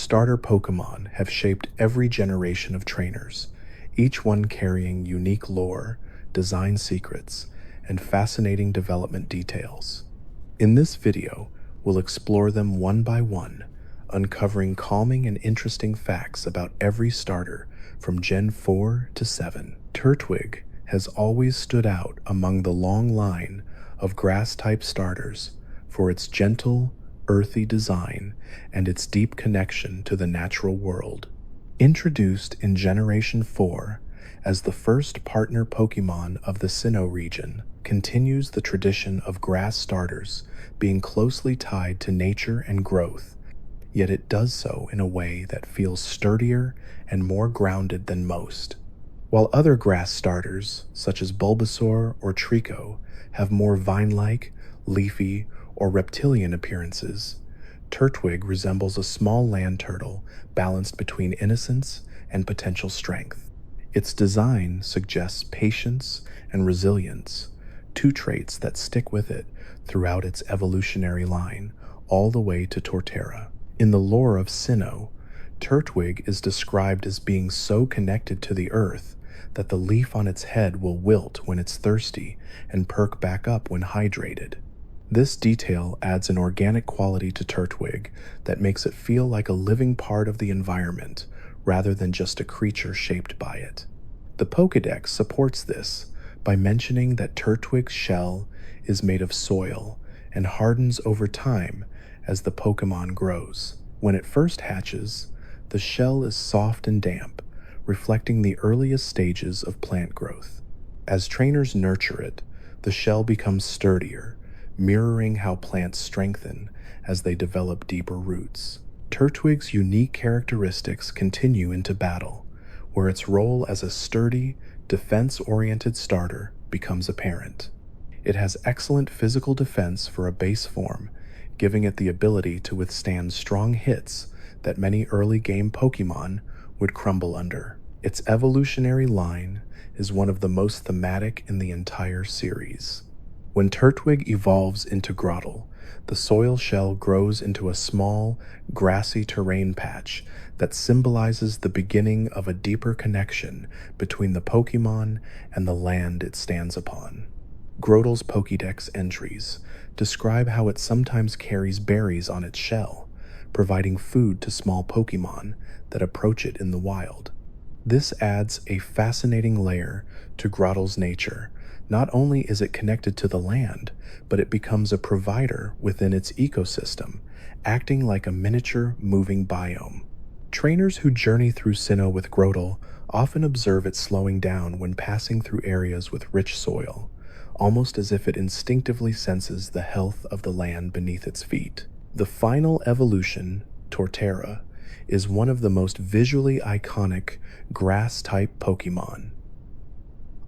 starter Pokémon have shaped every generation of trainers, each one carrying unique lore, design secrets, and fascinating development details. In this video, we'll explore them one by one, uncovering calming and interesting facts about every starter from Gen 4 to 7. Turtwig has always stood out among the long line of grass-type starters for its gentle, earthy design and its deep connection to the natural world. Introduced in Generation 4 as the first partner Pokémon of the Sinnoh region, continues the tradition of grass starters being closely tied to nature and growth, yet it does so in a way that feels sturdier and more grounded than most. While other grass starters, such as Bulbasaur or Trico, have more vine-like, leafy, or reptilian appearances, Turtwig resembles a small land turtle balanced between innocence and potential strength. Its design suggests patience and resilience, two traits that stick with it throughout its evolutionary line, all the way to Torterra. In the lore of Sinnoh, Turtwig is described as being so connected to the earth that the leaf on its head will wilt when it's thirsty and perk back up when hydrated. This detail adds an organic quality to Turtwig that makes it feel like a living part of the environment rather than just a creature shaped by it. The Pokédex supports this by mentioning that Turtwig's shell is made of soil and hardens over time as the Pokémon grows. When it first hatches, the shell is soft and damp, reflecting the earliest stages of plant growth. As trainers nurture it, the shell becomes sturdier, mirroring how plants strengthen as they develop deeper roots. Turtwig's unique characteristics continue into battle, where its role as a sturdy, defense-oriented starter becomes apparent. It has excellent physical defense for a base form, giving it the ability to withstand strong hits that many early game Pokémon would crumble under. Its evolutionary line is one of the most thematic in the entire series. When Turtwig evolves into Grottle, the soil shell grows into a small, grassy terrain patch that symbolizes the beginning of a deeper connection between the Pokémon and the land it stands upon. Grottle's Pokédex entries describe how it sometimes carries berries on its shell, providing food to small Pokémon that approach it in the wild. This adds a fascinating layer to Grottle's nature. Not only is it connected to the land, but it becomes a provider within its ecosystem, acting like a miniature moving biome. Trainers who journey through Sinnoh with Grottle often observe it slowing down when passing through areas with rich soil, almost as if it instinctively senses the health of the land beneath its feet. The final evolution, Torterra, is one of the most visually iconic grass-type Pokémon.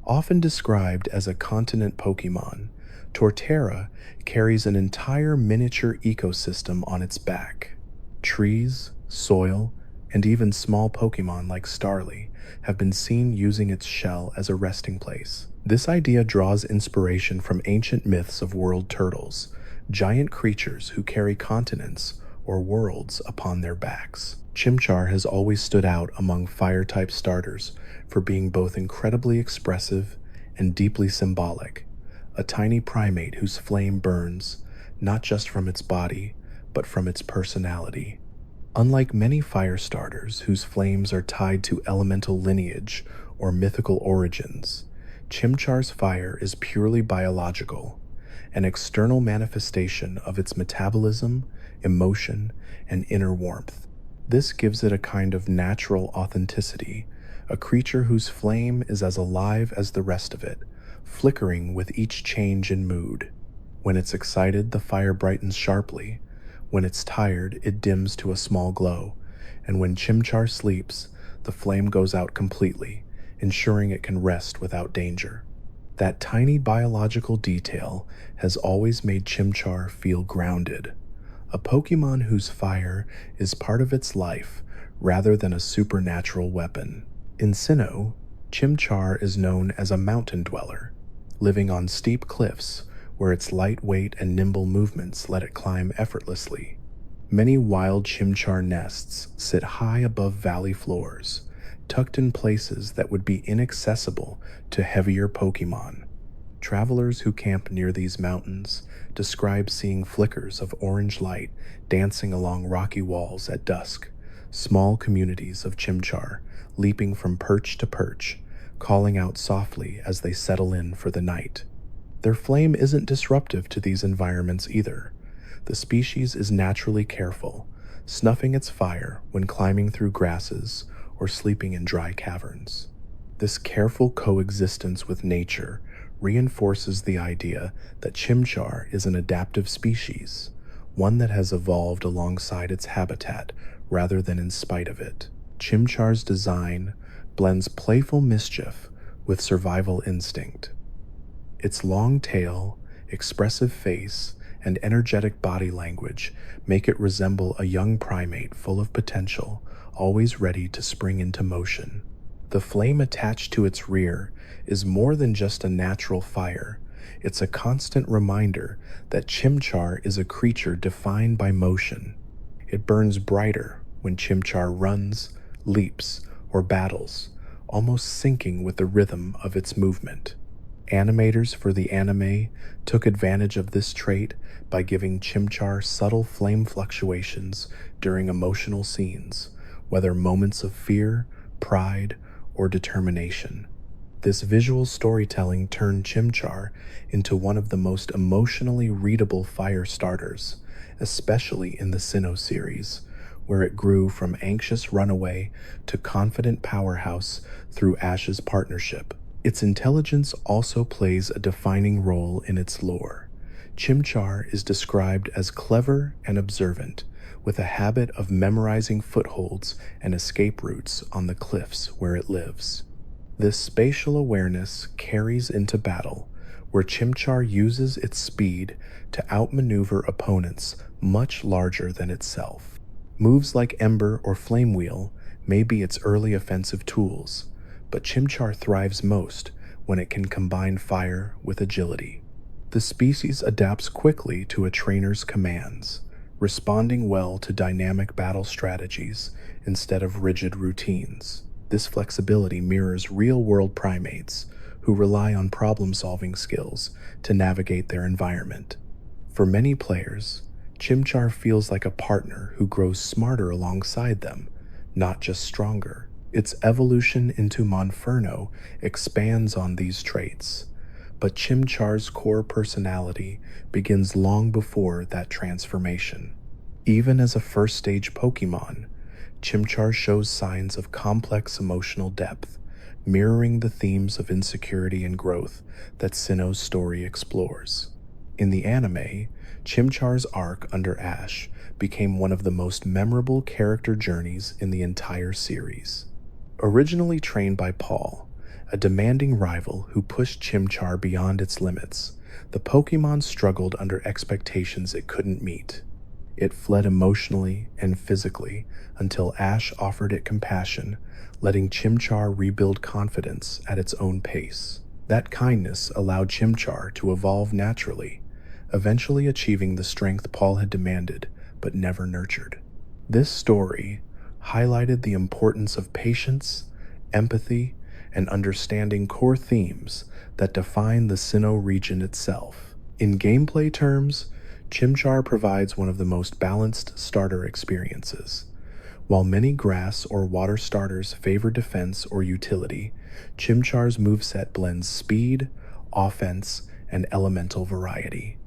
Often described as a continent Pokémon, Torterra carries an entire miniature ecosystem on its back. Trees, soil, and even small Pokémon like Starly have been seen using its shell as a resting place. This idea draws inspiration from ancient myths of world turtles, giant creatures who carry continents or worlds upon their backs. Chimchar has always stood out among fire-type starters for being both incredibly expressive and deeply symbolic, a tiny primate whose flame burns not just from its body, but from its personality. Unlike many fire starters whose flames are tied to elemental lineage or mythical origins, Chimchar's fire is purely biological, an external manifestation of its metabolism, emotion, and inner warmth. This gives it a kind of natural authenticity, a creature whose flame is as alive as the rest of it, flickering with each change in mood. When it's excited, the fire brightens sharply. When it's tired, it dims to a small glow. And when Chimchar sleeps, the flame goes out completely, ensuring it can rest without danger. That tiny biological detail has always made Chimchar feel grounded, a Pokémon whose fire is part of its life rather than a supernatural weapon. In Sinnoh, Chimchar is known as a mountain dweller, living on steep cliffs where its lightweight and nimble movements let it climb effortlessly. Many wild chimchar nests sit high above valley floors, tucked in places that would be inaccessible to heavier Pokemon. Travelers who camp near these mountains describe seeing flickers of orange light dancing along rocky walls at dusk, small communities of chimchar leaping from perch to perch, calling out softly as they settle in for the night. Their flame isn't disruptive to these environments either. The species is naturally careful, snuffing its fire when climbing through grasses or sleeping in dry caverns. This careful coexistence with nature reinforces the idea that chimchar is an adaptive species, one that has evolved alongside its habitat rather than in spite of it. Chimchar's design blends playful mischief with survival instinct. Its long tail, expressive face, and energetic body language make it resemble a young primate full of potential, always ready to spring into motion. The flame attached to its rear is more than just a natural fire. It's a constant reminder that chimchar is a creature defined by motion. It burns brighter when chimchar runs, leaps, or battles, almost syncing with the rhythm of its movement. Animators for the anime took advantage of this trait by giving chimchar subtle flame fluctuations during emotional scenes, whether moments of fear, pride, or determination. This visual storytelling turned chimchar into one of the most emotionally readable fire starters, especially in the Sinnoh series, where it grew from anxious runaway to confident powerhouse through Ash's partnership. Its intelligence also plays a defining role in its lore. Chimchar is described as clever and observant, with a habit of memorizing footholds and escape routes on the cliffs where it lives. This spatial awareness carries into battle, where Chimchar uses its speed to outmaneuver opponents much larger than itself. Moves like Ember or Flame Wheel may be its early offensive tools, but Chimchar thrives most when it can combine fire with agility. The species adapts quickly to a trainer's commands, responding well to dynamic battle strategies instead of rigid routines. This flexibility mirrors real-world primates who rely on problem-solving skills to navigate their environment. For many players, Chimchar feels like a partner who grows smarter alongside them, not just stronger. Its evolution into Monferno expands on these traits, but Chimchar's core personality begins long before that transformation. Even as a first-stage Pokemon, Chimchar shows signs of complex emotional depth, mirroring the themes of insecurity and growth that Sinnoh's story explores. In the anime, Chimchar's arc under Ash became one of the most memorable character journeys in the entire series. Originally trained by Paul, a demanding rival who pushed Chimchar beyond its limits, the Pokemon struggled under expectations it couldn't meet. It fled emotionally and physically until Ash offered it compassion, letting Chimchar rebuild confidence at its own pace. That kindness allowed Chimchar to evolve naturally, eventually achieving the strength Paul had demanded but never nurtured. This story highlighted the importance of patience, empathy, and understanding core themes that define the Sinnoh region itself. In gameplay terms, Chimchar provides one of the most balanced starter experiences. While many grass or water starters favor defense or utility, Chimchar's moveset blends speed, offense, and elemental variety.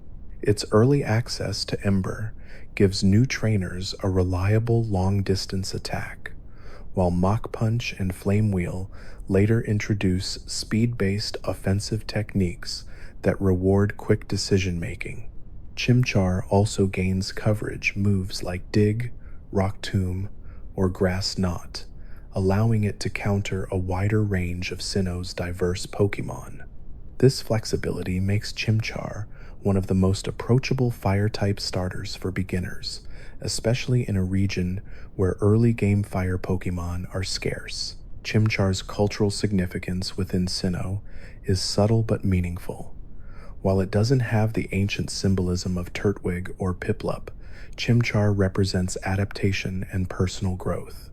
Its early access to Ember gives new trainers a reliable long-distance attack, while Mach Punch and Flame Wheel later introduce speed-based offensive techniques that reward quick decision-making. Chimchar also gains coverage moves like Dig, Rock Tomb, or Grass Knot, allowing it to counter a wider range of Sinnoh's diverse Pokemon. This flexibility makes Chimchar one of the most approachable fire-type starters for beginners, especially in a region where early-game fire Pokemon are scarce. Chimchar's cultural significance within Sinnoh is subtle but meaningful. While it doesn't have the ancient symbolism of Turtwig or Piplup, Chimchar represents adaptation and personal growth.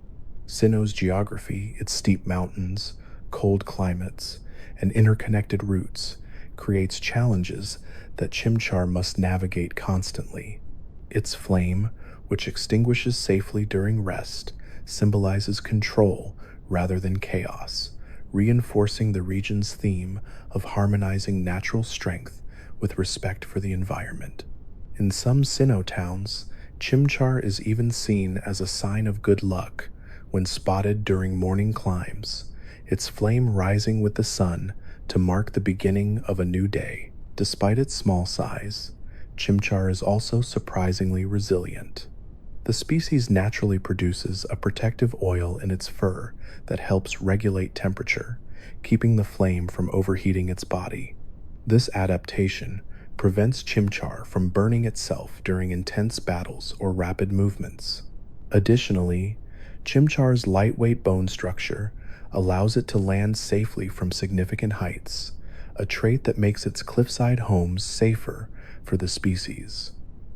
Sinnoh's geography, its steep mountains, cold climates, and interconnected routes, creates challenges that Chimchar must navigate constantly. Its flame, which extinguishes safely during rest, symbolizes control rather than chaos, reinforcing the region's theme of harmonizing natural strength with respect for the environment. In some Sinnoh towns, Chimchar is even seen as a sign of good luck when spotted during morning climbs, its flame rising with the sun to mark the beginning of a new day. Despite its small size, Chimchar is also surprisingly resilient. The species naturally produces a protective oil in its fur that helps regulate temperature, keeping the flame from overheating its body. This adaptation prevents Chimchar from burning itself during intense battles or rapid movements. Additionally, Chimchar's lightweight bone structure allows it to land safely from significant heights, a trait that makes its cliffside homes safer for the species.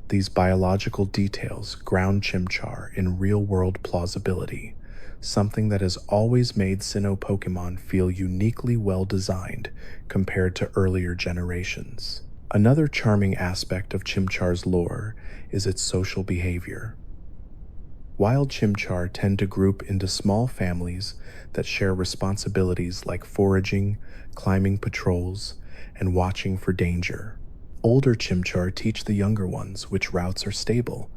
These biological details ground Chimchar in real-world plausibility, something that has always made Sinnoh Pokemon feel uniquely well-designed compared to earlier generations. Another charming aspect of Chimchar's lore is its social behavior. Wild Chimchar tend to group into small families that share responsibilities like foraging, climbing patrols, and watching for danger. Older Chimchar teach the younger ones which routes are stable,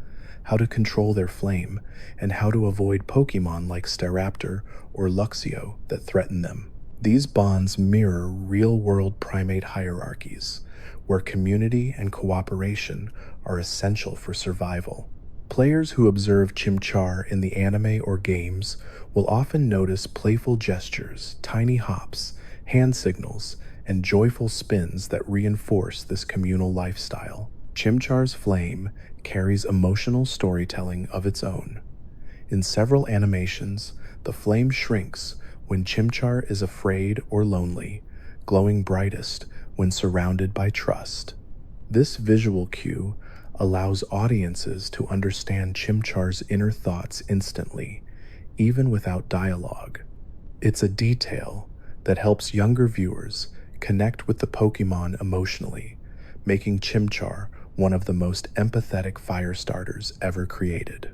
how to control their flame, and how to avoid Pokemon like Staraptor or Luxio that threaten them. These bonds mirror real-world primate hierarchies, where community and cooperation are essential for survival. Players who observe Chimchar in the anime or games will often notice playful gestures, tiny hops, hand signals, and joyful spins that reinforce this communal lifestyle. Chimchar's flame carries emotional storytelling of its own. In several animations, the flame shrinks when Chimchar is afraid or lonely, glowing brightest when surrounded by trust. This visual cue allows audiences to understand Chimchar's inner thoughts instantly, even without dialogue. It's a detail that helps younger viewers connect with the Pokemon emotionally, making Chimchar one of the most empathetic fire starters ever created.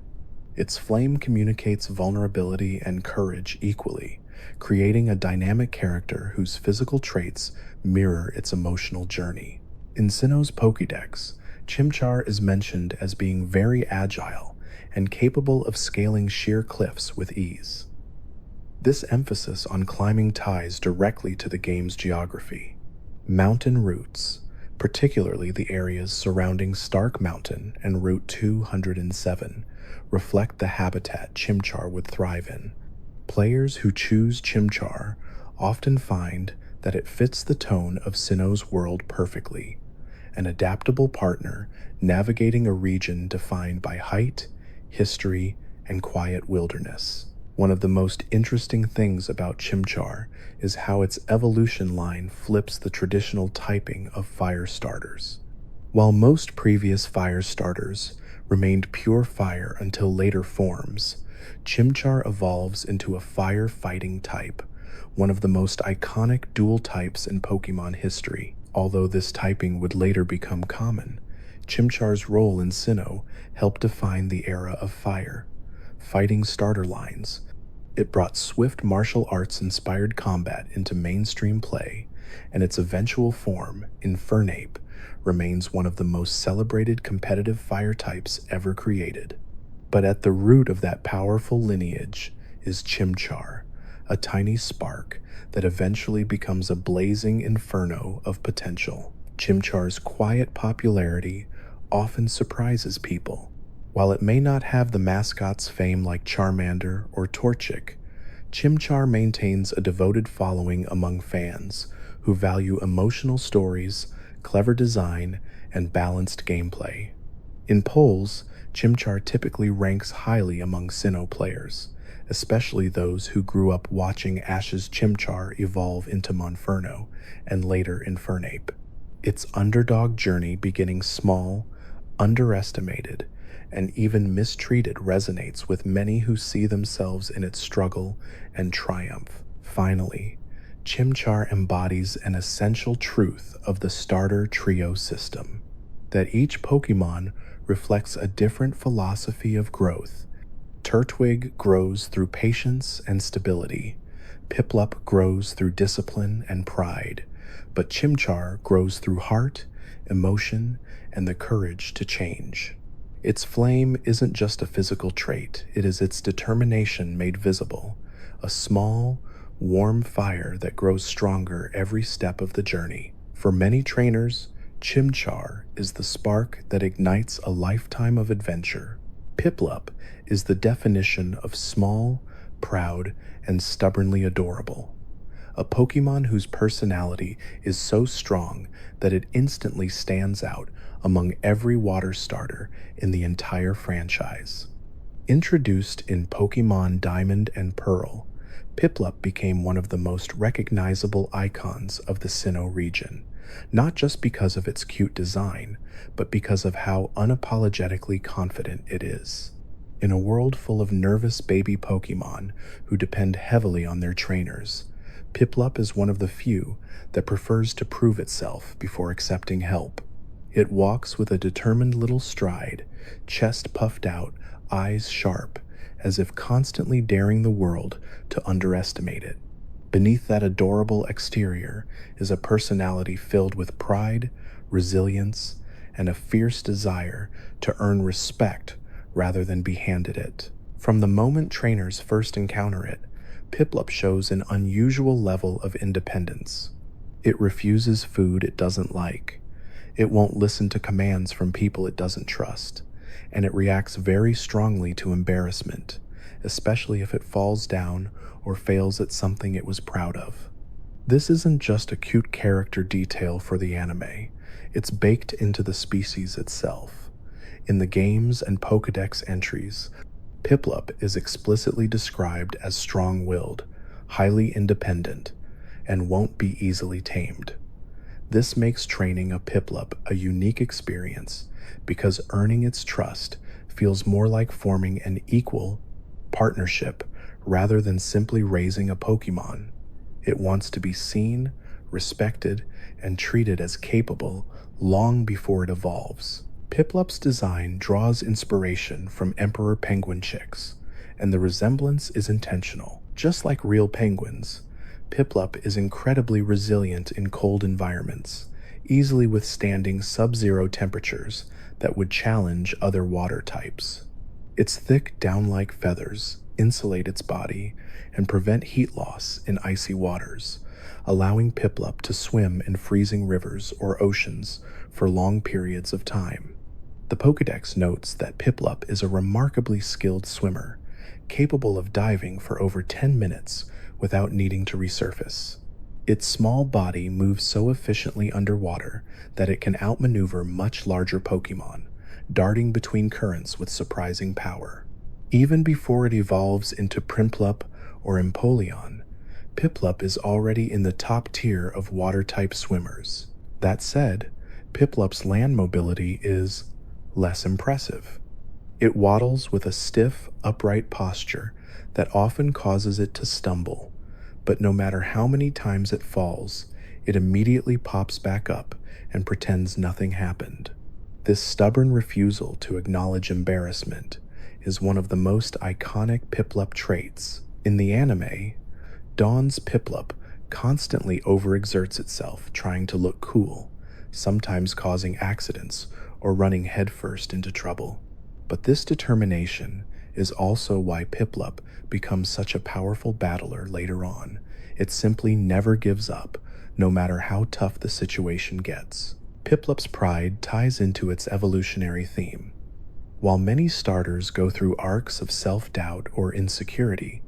Its flame communicates vulnerability and courage equally, creating a dynamic character whose physical traits mirror its emotional journey. In Sinnoh's Pokédex, Chimchar is mentioned as being very agile and capable of scaling sheer cliffs with ease. This emphasis on climbing ties directly to the game's geography. Mountain routes, particularly the areas surrounding Stark Mountain and Route 207, reflect the habitat Chimchar would thrive in. Players who choose Chimchar often find that it fits the tone of Sinnoh's world perfectly, an adaptable partner navigating a region defined by height, history, and quiet wilderness. One of the most interesting things about Chimchar is how its evolution line flips the traditional typing of fire starters. While most previous fire starters remained pure fire until later forms, Chimchar evolves into a fire-fighting type, one of the most iconic dual types in Pokemon history. Although this typing would later become common, Chimchar's role in Sinnoh helped define the era of fire, fighting starter lines. It brought swift martial arts-inspired combat into mainstream play, and its eventual form, Infernape, remains one of the most celebrated competitive fire types ever created. But at the root of that powerful lineage is Chimchar, a tiny spark that eventually becomes a blazing inferno of potential. Chimchar's quiet popularity often surprises people. While it may not have the mascot's fame like Charmander or Torchic, Chimchar maintains a devoted following among fans who value emotional stories, clever design, and balanced gameplay. In polls, Chimchar typically ranks highly among Sinnoh players, especially those who grew up watching Ash's Chimchar evolve into Monferno and later Infernape. Its underdog journey, beginning small, underestimated, and even mistreated resonates with many who see themselves in its struggle and triumph. Finally, Chimchar embodies an essential truth of the starter trio system, that each Pokemon reflects a different philosophy of growth. Turtwig grows through patience and stability. Piplup grows through discipline and pride, but Chimchar grows through heart, emotion, and the courage to change. Its flame isn't just a physical trait, it is its determination made visible, a small, warm fire that grows stronger every step of the journey. For many trainers, Chimchar is the spark that ignites a lifetime of adventure. Piplup is the definition of small, proud, and stubbornly adorable. A Pokemon whose personality is so strong that it instantly stands out among every water starter in the entire franchise. Introduced in Pokemon Diamond and Pearl, Piplup became one of the most recognizable icons of the Sinnoh region, not just because of its cute design, but because of how unapologetically confident it is. In a world full of nervous baby Pokemon who depend heavily on their trainers, Piplup is one of the few that prefers to prove itself before accepting help. It walks with a determined little stride, chest puffed out, eyes sharp, as if constantly daring the world to underestimate it. Beneath that adorable exterior is a personality filled with pride, resilience, and a fierce desire to earn respect rather than be handed it. From the moment trainers first encounter it, Piplup shows an unusual level of independence. It refuses food it doesn't like. It won't listen to commands from people it doesn't trust, and it reacts very strongly to embarrassment, especially if it falls down or fails at something it was proud of. This isn't just a cute character detail for the anime, it's baked into the species itself. In the games and Pokédex entries, Piplup is explicitly described as strong-willed, highly independent, and won't be easily tamed. This makes training a Piplup a unique experience because earning its trust feels more like forming an equal partnership rather than simply raising a Pokemon. It wants to be seen, respected, and treated as capable long before it evolves. Piplup's design draws inspiration from Emperor Penguin chicks, and the resemblance is intentional. Just like real penguins, Piplup is incredibly resilient in cold environments, easily withstanding sub-zero temperatures that would challenge other water types. Its thick down-like feathers insulate its body and prevent heat loss in icy waters, allowing Piplup to swim in freezing rivers or oceans for long periods of time. The Pokédex notes that Piplup is a remarkably skilled swimmer, capable of diving for over 10 minutes without needing to resurface. Its small body moves so efficiently underwater that it can outmaneuver much larger Pokémon, darting between currents with surprising power. Even before it evolves into Prinplup or Empoleon, Piplup is already in the top tier of water-type swimmers. That said, Piplup's land mobility is less impressive. It waddles with a stiff, upright posture that often causes it to stumble, but no matter how many times it falls, it immediately pops back up and pretends nothing happened. This stubborn refusal to acknowledge embarrassment is one of the most iconic Piplup traits. In the anime, Dawn's Piplup constantly overexerts itself trying to look cool, sometimes causing accidents or running headfirst into trouble. But this determination is also why Piplup becomes such a powerful battler later on. It simply never gives up, no matter how tough the situation gets. Piplup's pride ties into its evolutionary theme. While many starters go through arcs of self-doubt or insecurity,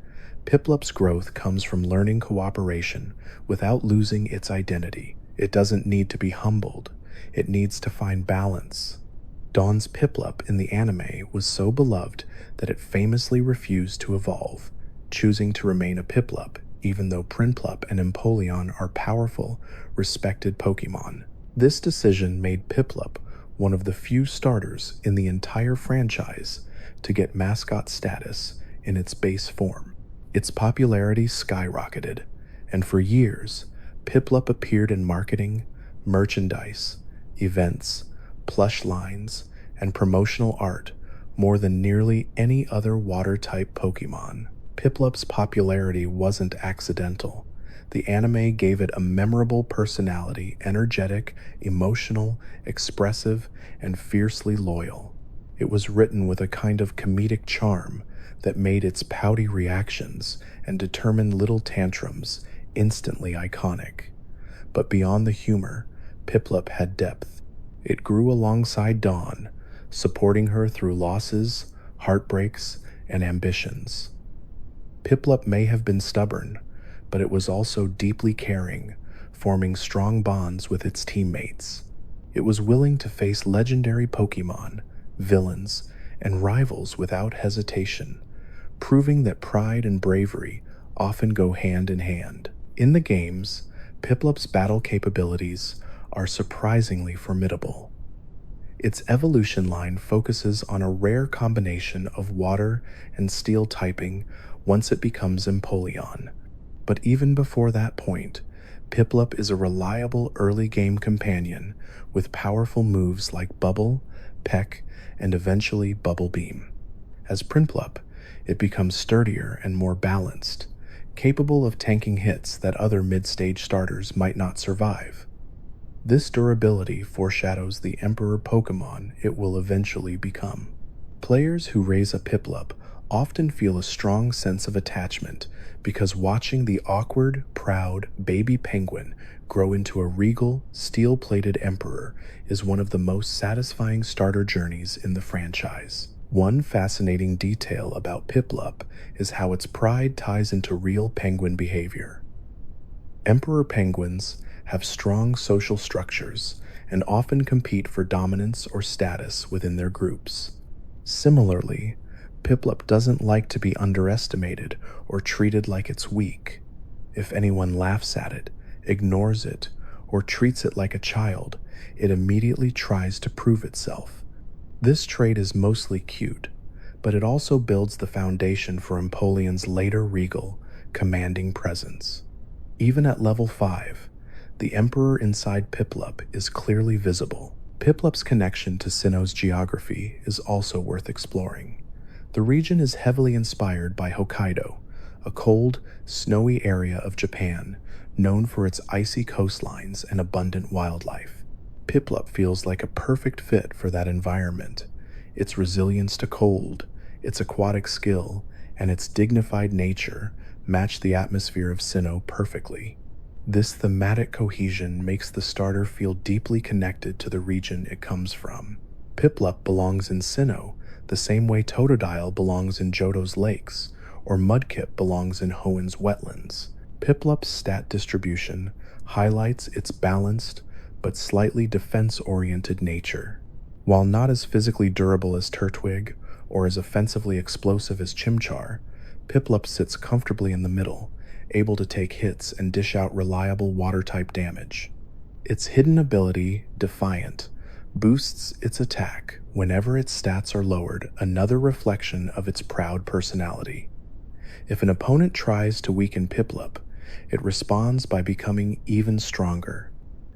Piplup's growth comes from learning cooperation without losing its identity. It doesn't need to be humbled. It needs to find balance. Dawn's Piplup in the anime was so beloved that it famously refused to evolve, choosing to remain a Piplup even though Prinplup and Empoleon are powerful, respected Pokemon. This decision made Piplup one of the few starters in the entire franchise to get mascot status in its base form. Its popularity skyrocketed, and for years, Piplup appeared in marketing, merchandise, events, plush lines, and promotional art more than nearly any other water-type Pokemon. Piplup's popularity wasn't accidental. The anime gave it a memorable personality, energetic, emotional, expressive, and fiercely loyal. It was written with a kind of comedic charm that made its pouty reactions and determined little tantrums instantly iconic. But beyond the humor, Piplup had depth. It grew alongside Dawn, supporting her through losses, heartbreaks, and ambitions. Piplup may have been stubborn, but it was also deeply caring, forming strong bonds with its teammates. It was willing to face legendary Pokemon, villains, and rivals without hesitation, proving that pride and bravery often go hand in hand. In the games, Piplup's battle capabilities are surprisingly formidable. Its evolution line focuses on a rare combination of water and steel typing once it becomes Empoleon. But even before that point, Piplup is a reliable early game companion with powerful moves like Bubble, Peck, and eventually Bubble Beam. As Prinplup, it becomes sturdier and more balanced, capable of tanking hits that other mid-stage starters might not survive. This durability foreshadows the Emperor Pokemon it will eventually become. Players who raise a Piplup often feel a strong sense of attachment because watching the awkward, proud baby penguin grow into a regal, steel-plated emperor is one of the most satisfying starter journeys in the franchise. One fascinating detail about Piplup is how its pride ties into real penguin behavior. Emperor penguins have strong social structures and often compete for dominance or status within their groups. Similarly, Piplup doesn't like to be underestimated or treated like it's weak. If anyone laughs at it, ignores it, or treats it like a child, it immediately tries to prove itself. This trait is mostly cute, but it also builds the foundation for Empoleon's later regal, commanding presence. Even at level 5, the Emperor inside Piplup is clearly visible. Piplup's connection to Sinnoh's geography is also worth exploring. The region is heavily inspired by Hokkaido, a cold, snowy area of Japan known for its icy coastlines and abundant wildlife. Piplup feels like a perfect fit for that environment. Its resilience to cold, its aquatic skill, and its dignified nature match the atmosphere of Sinnoh perfectly. This thematic cohesion makes the starter feel deeply connected to the region it comes from. Piplup belongs in Sinnoh the same way Totodile belongs in Johto's lakes, or Mudkip belongs in Hoenn wetlands. Piplup's stat distribution highlights its balanced but slightly defense-oriented nature. While not as physically durable as Turtwig or as offensively explosive as Chimchar, Piplup sits comfortably in the middle, able to take hits and dish out reliable water-type damage. Its hidden ability, Defiant, boosts its attack whenever its stats are lowered, another reflection of its proud personality. If an opponent tries to weaken Piplup, it responds by becoming even stronger.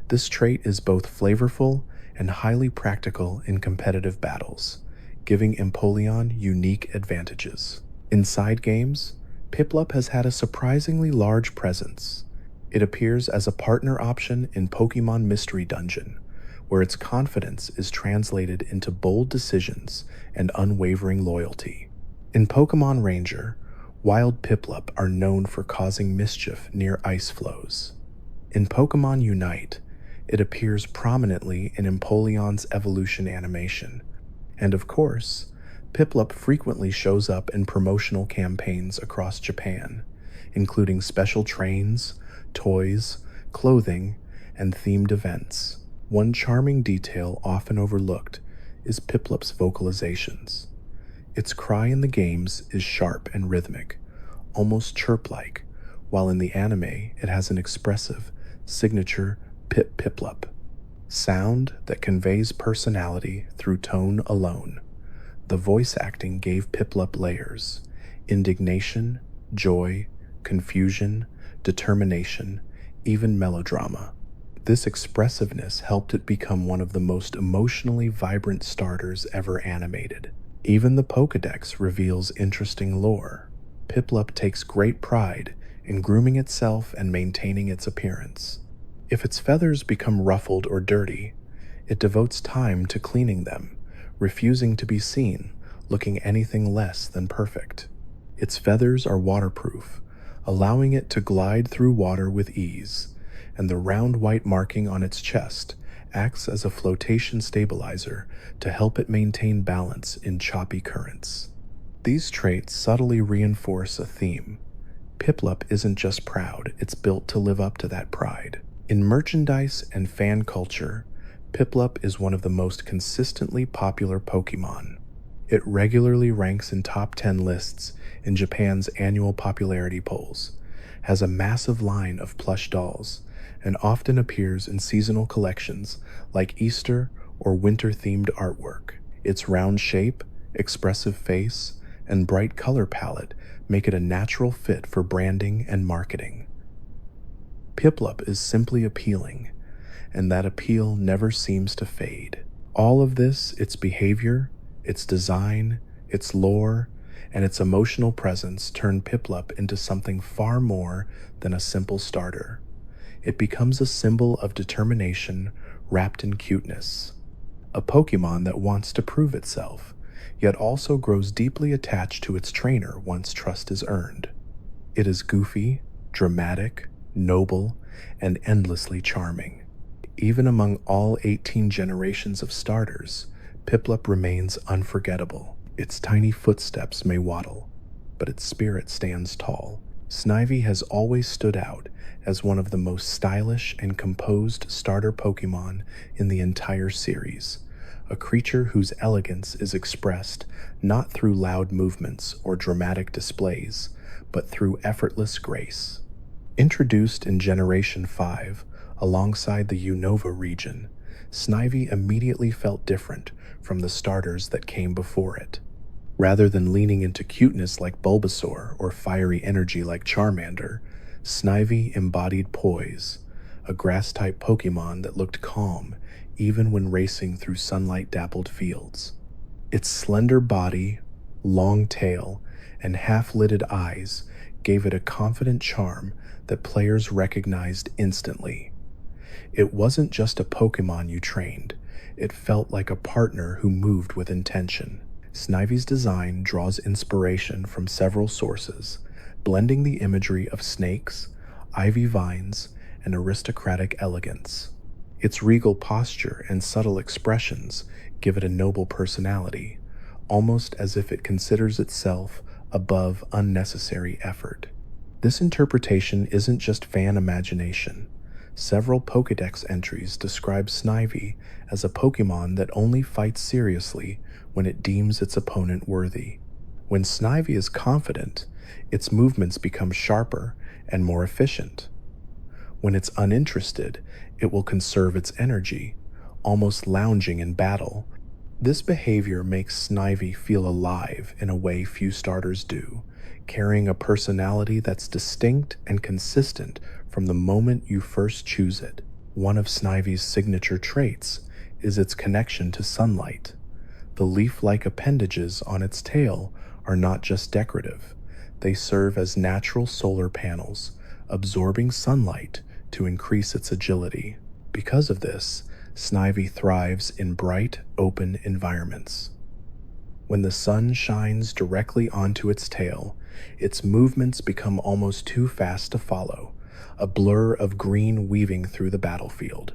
This trait is both flavorful and highly practical in competitive battles, giving Empoleon unique advantages. In side games, Piplup has had a surprisingly large presence. It appears as a partner option in Pokemon Mystery Dungeon, where its confidence is translated into bold decisions and unwavering loyalty. In Pokemon Ranger, wild Piplup are known for causing mischief near ice flows. In Pokemon Unite, it appears prominently in Empoleon's evolution animation. And of course, Piplup frequently shows up in promotional campaigns across Japan, including special trains, toys, clothing, and themed events. One charming detail often overlooked is Piplup's vocalizations. Its cry in the games is sharp and rhythmic, almost chirp-like, while in the anime it has an expressive, signature Pip-Piplup. sound that conveys personality through tone alone. The voice acting gave Piplup layers: indignation, joy, confusion, determination, even melodrama. This expressiveness helped it become one of the most emotionally vibrant starters ever animated. Even the Pokédex reveals interesting lore. Piplup takes great pride in grooming itself and maintaining its appearance. If its feathers become ruffled or dirty, it devotes time to cleaning them, refusing to be seen looking anything less than perfect. Its feathers are waterproof, allowing it to glide through water with ease, and the round white marking on its chest acts as a flotation stabilizer to help it maintain balance in choppy currents. These traits subtly reinforce a theme. Piplup isn't just proud, it's built to live up to that pride. In merchandise and fan culture, Piplup is one of the most consistently popular Pokemon. It regularly ranks in top 10 lists in Japan's annual popularity polls, has a massive line of plush dolls, and often appears in seasonal collections like Easter or winter-themed artwork. Its round shape, expressive face, and bright color palette make it a natural fit for branding and marketing. Piplup is simply appealing, and that appeal never seems to fade. All of this, its behavior, its design, its lore, and its emotional presence, turn Piplup into something far more than a simple starter. It becomes a symbol of determination wrapped in cuteness. A Pokemon that wants to prove itself, yet also grows deeply attached to its trainer once trust is earned. It is goofy, dramatic, noble, and endlessly charming. Even among all 18 generations of starters, Piplup remains unforgettable. Its tiny footsteps may waddle, but its spirit stands tall. Snivy has always stood out as one of the most stylish and composed starter Pokemon in the entire series, a creature whose elegance is expressed not through loud movements or dramatic displays, but through effortless grace. Introduced in Generation 5 alongside the Unova region, Snivy immediately felt different from the starters that came before it. Rather than leaning into cuteness like Bulbasaur or fiery energy like Charmander, Snivy embodied poise, a grass-type Pokemon that looked calm even when racing through sunlight-dappled fields. Its slender body, long tail, and half-lidded eyes gave it a confident charm that players recognized instantly. It wasn't just a Pokemon you trained, it felt like a partner who moved with intention. Snivy's design draws inspiration from several sources, blending the imagery of snakes, ivy vines, and aristocratic elegance. Its regal posture and subtle expressions give it a noble personality, almost as if it considers itself above unnecessary effort. This interpretation isn't just fan imagination. Several Pokédex entries describe Snivy as a Pokémon that only fights seriously when it deems its opponent worthy. When Snivy is confident, its movements become sharper and more efficient. When it's uninterested, it will conserve its energy, almost lounging in battle. This behavior makes Snivy feel alive in a way few starters do, carrying a personality that's distinct and consistent from the moment you first choose it. One of Snivy's signature traits is its connection to sunlight. The leaf-like appendages on its tail are not just decorative. They serve as natural solar panels, absorbing sunlight to increase its agility. Because of this, Snivy thrives in bright, open environments. When the sun shines directly onto its tail, its movements become almost too fast to follow, a blur of green weaving through the battlefield.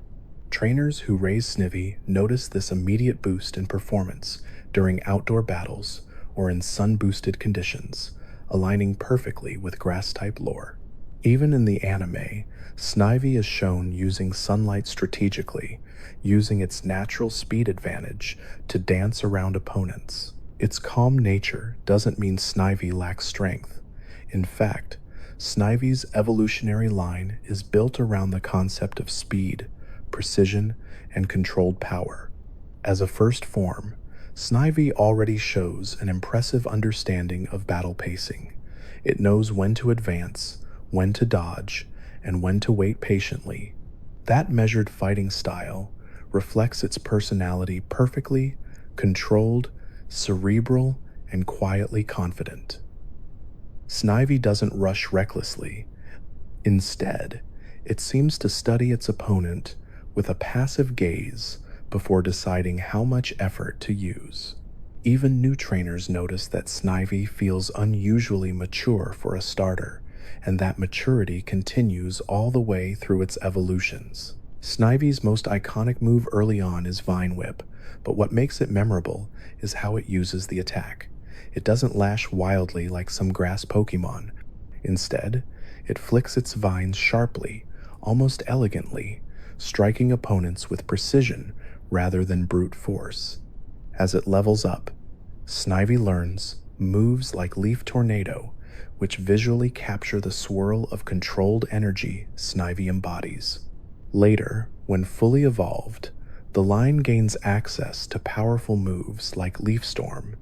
Trainers who raise Snivy notice this immediate boost in performance during outdoor battles or in sun-boosted conditions, aligning perfectly with grass-type lore. Even in the anime, Snivy is shown using sunlight strategically, using its natural speed advantage to dance around opponents. Its calm nature doesn't mean Snivy lacks strength. In fact, Snivy's evolutionary line is built around the concept of speed, precision and controlled power. As a first form, Snivy already shows an impressive understanding of battle pacing. It knows when to advance, when to dodge, and when to wait patiently. That measured fighting style reflects its personality perfectly, controlled, cerebral, and quietly confident. Snivy doesn't rush recklessly. Instead, it seems to study its opponent with a passive gaze before deciding how much effort to use. Even new trainers notice that Snivy feels unusually mature for a starter, and that maturity continues all the way through its evolutions. Snivy's most iconic move early on is Vine Whip, but what makes it memorable is how it uses the attack. It doesn't lash wildly like some grass Pokemon. Instead, it flicks its vines sharply, almost elegantly, striking opponents with precision rather than brute force. As it levels up, Snivy learns moves like Leaf Tornado, which visually capture the swirl of controlled energy Snivy embodies. Later, when fully evolved, the line gains access to powerful moves like Leaf Storm,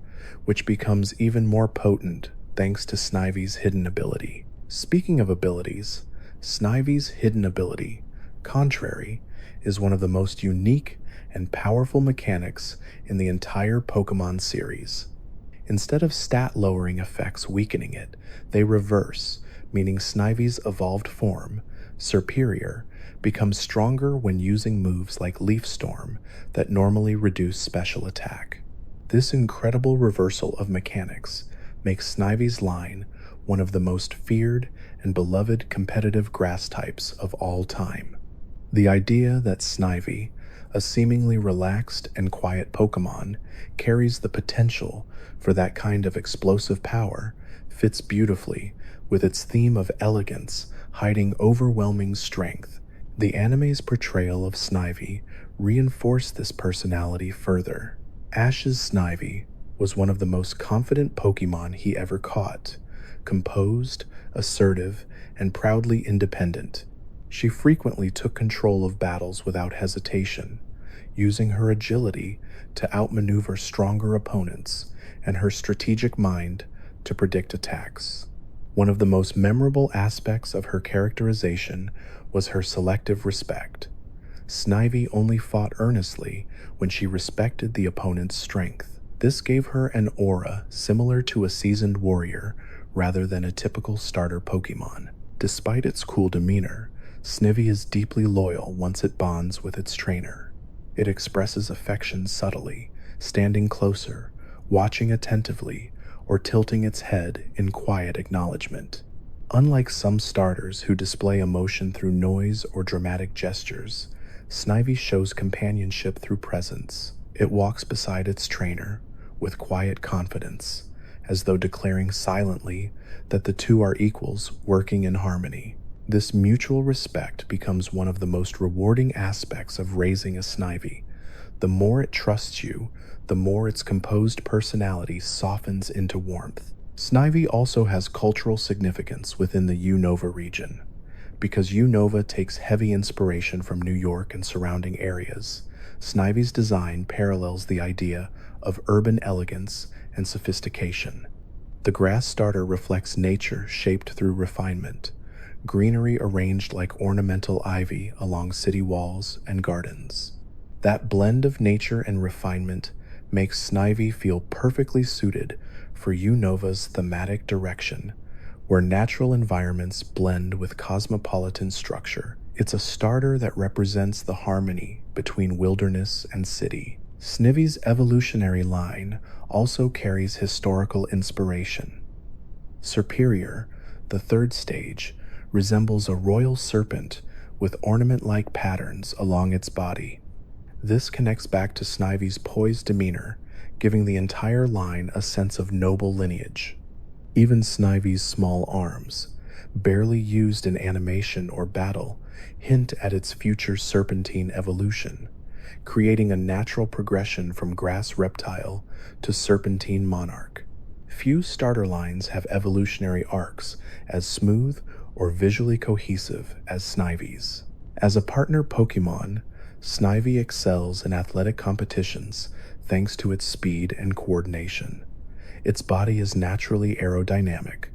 which becomes even more potent thanks to Snivy's hidden ability. Speaking of abilities, Snivy's hidden ability, Contrary, is one of the most unique and powerful mechanics in the entire Pokemon series. Instead of stat-lowering effects weakening it, they reverse, meaning Snivy's evolved form, Superior, becomes stronger when using moves like Leaf Storm that normally reduce special attack. This incredible reversal of mechanics makes Snivy's line one of the most feared and beloved competitive grass types of all time. The idea that Snivy, a seemingly relaxed and quiet Pokemon, carries the potential for that kind of explosive power fits beautifully with its theme of elegance hiding overwhelming strength. The anime's portrayal of Snivy reinforced this personality further. Ash's Snivy was one of the most confident Pokemon he ever caught, composed, assertive, and proudly independent. She frequently took control of battles without hesitation, using her agility to outmaneuver stronger opponents and her strategic mind to predict attacks. One of the most memorable aspects of her characterization was her selective respect. Snivy only fought earnestly when she respected the opponent's strength. This gave her an aura similar to a seasoned warrior rather than a typical starter Pokemon. Despite its cool demeanor, Snivy is deeply loyal once it bonds with its trainer. It expresses affection subtly, standing closer, watching attentively, or tilting its head in quiet acknowledgement. Unlike some starters who display emotion through noise or dramatic gestures, Snivy shows companionship through presence. It walks beside its trainer with quiet confidence, as though declaring silently that the two are equals working in harmony. This mutual respect becomes one of the most rewarding aspects of raising a Snivy. The more it trusts you, the more its composed personality softens into warmth. Snivy also has cultural significance within the Unova region. Because Unova takes heavy inspiration from New York and surrounding areas, Snivy's design parallels the idea of urban elegance and sophistication. The grass starter reflects nature shaped through refinement, greenery arranged like ornamental ivy along city walls and gardens. That blend of nature and refinement makes Snivy feel perfectly suited for Unova's thematic direction, where natural environments blend with cosmopolitan structure. It's a starter that represents the harmony between wilderness and city. Snivy's evolutionary line also carries historical inspiration. Superior, the third stage, resembles a royal serpent with ornament-like patterns along its body. This connects back to Snivy's poised demeanor, giving the entire line a sense of noble lineage. Even Snivy's small arms, barely used in animation or battle, hint at its future serpentine evolution, creating a natural progression from grass reptile to serpentine monarch. Few starter lines have evolutionary arcs as smooth or visually cohesive as Snivy's. As a partner Pokemon, Snivy excels in athletic competitions thanks to its speed and coordination. Its body is naturally aerodynamic,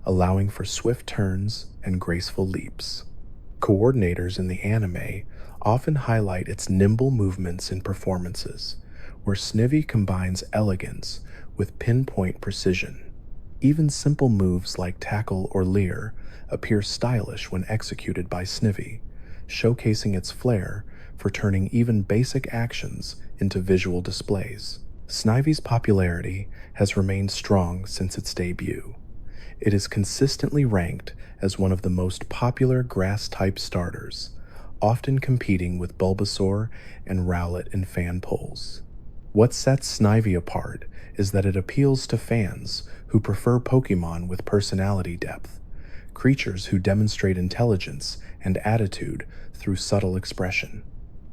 allowing for swift turns and graceful leaps. Coordinators in the anime often highlight its nimble movements in performances, where Snivy combines elegance with pinpoint precision. Even simple moves like tackle or leer appear stylish when executed by Snivy, showcasing its flair for turning even basic actions into visual displays. Snivy's popularity has remained strong since its debut. It is consistently ranked as one of the most popular grass-type starters, often competing with Bulbasaur and Rowlet in fan polls. What sets Snivy apart is that it appeals to fans who prefer Pokemon with personality depth, creatures who demonstrate intelligence and attitude through subtle expression.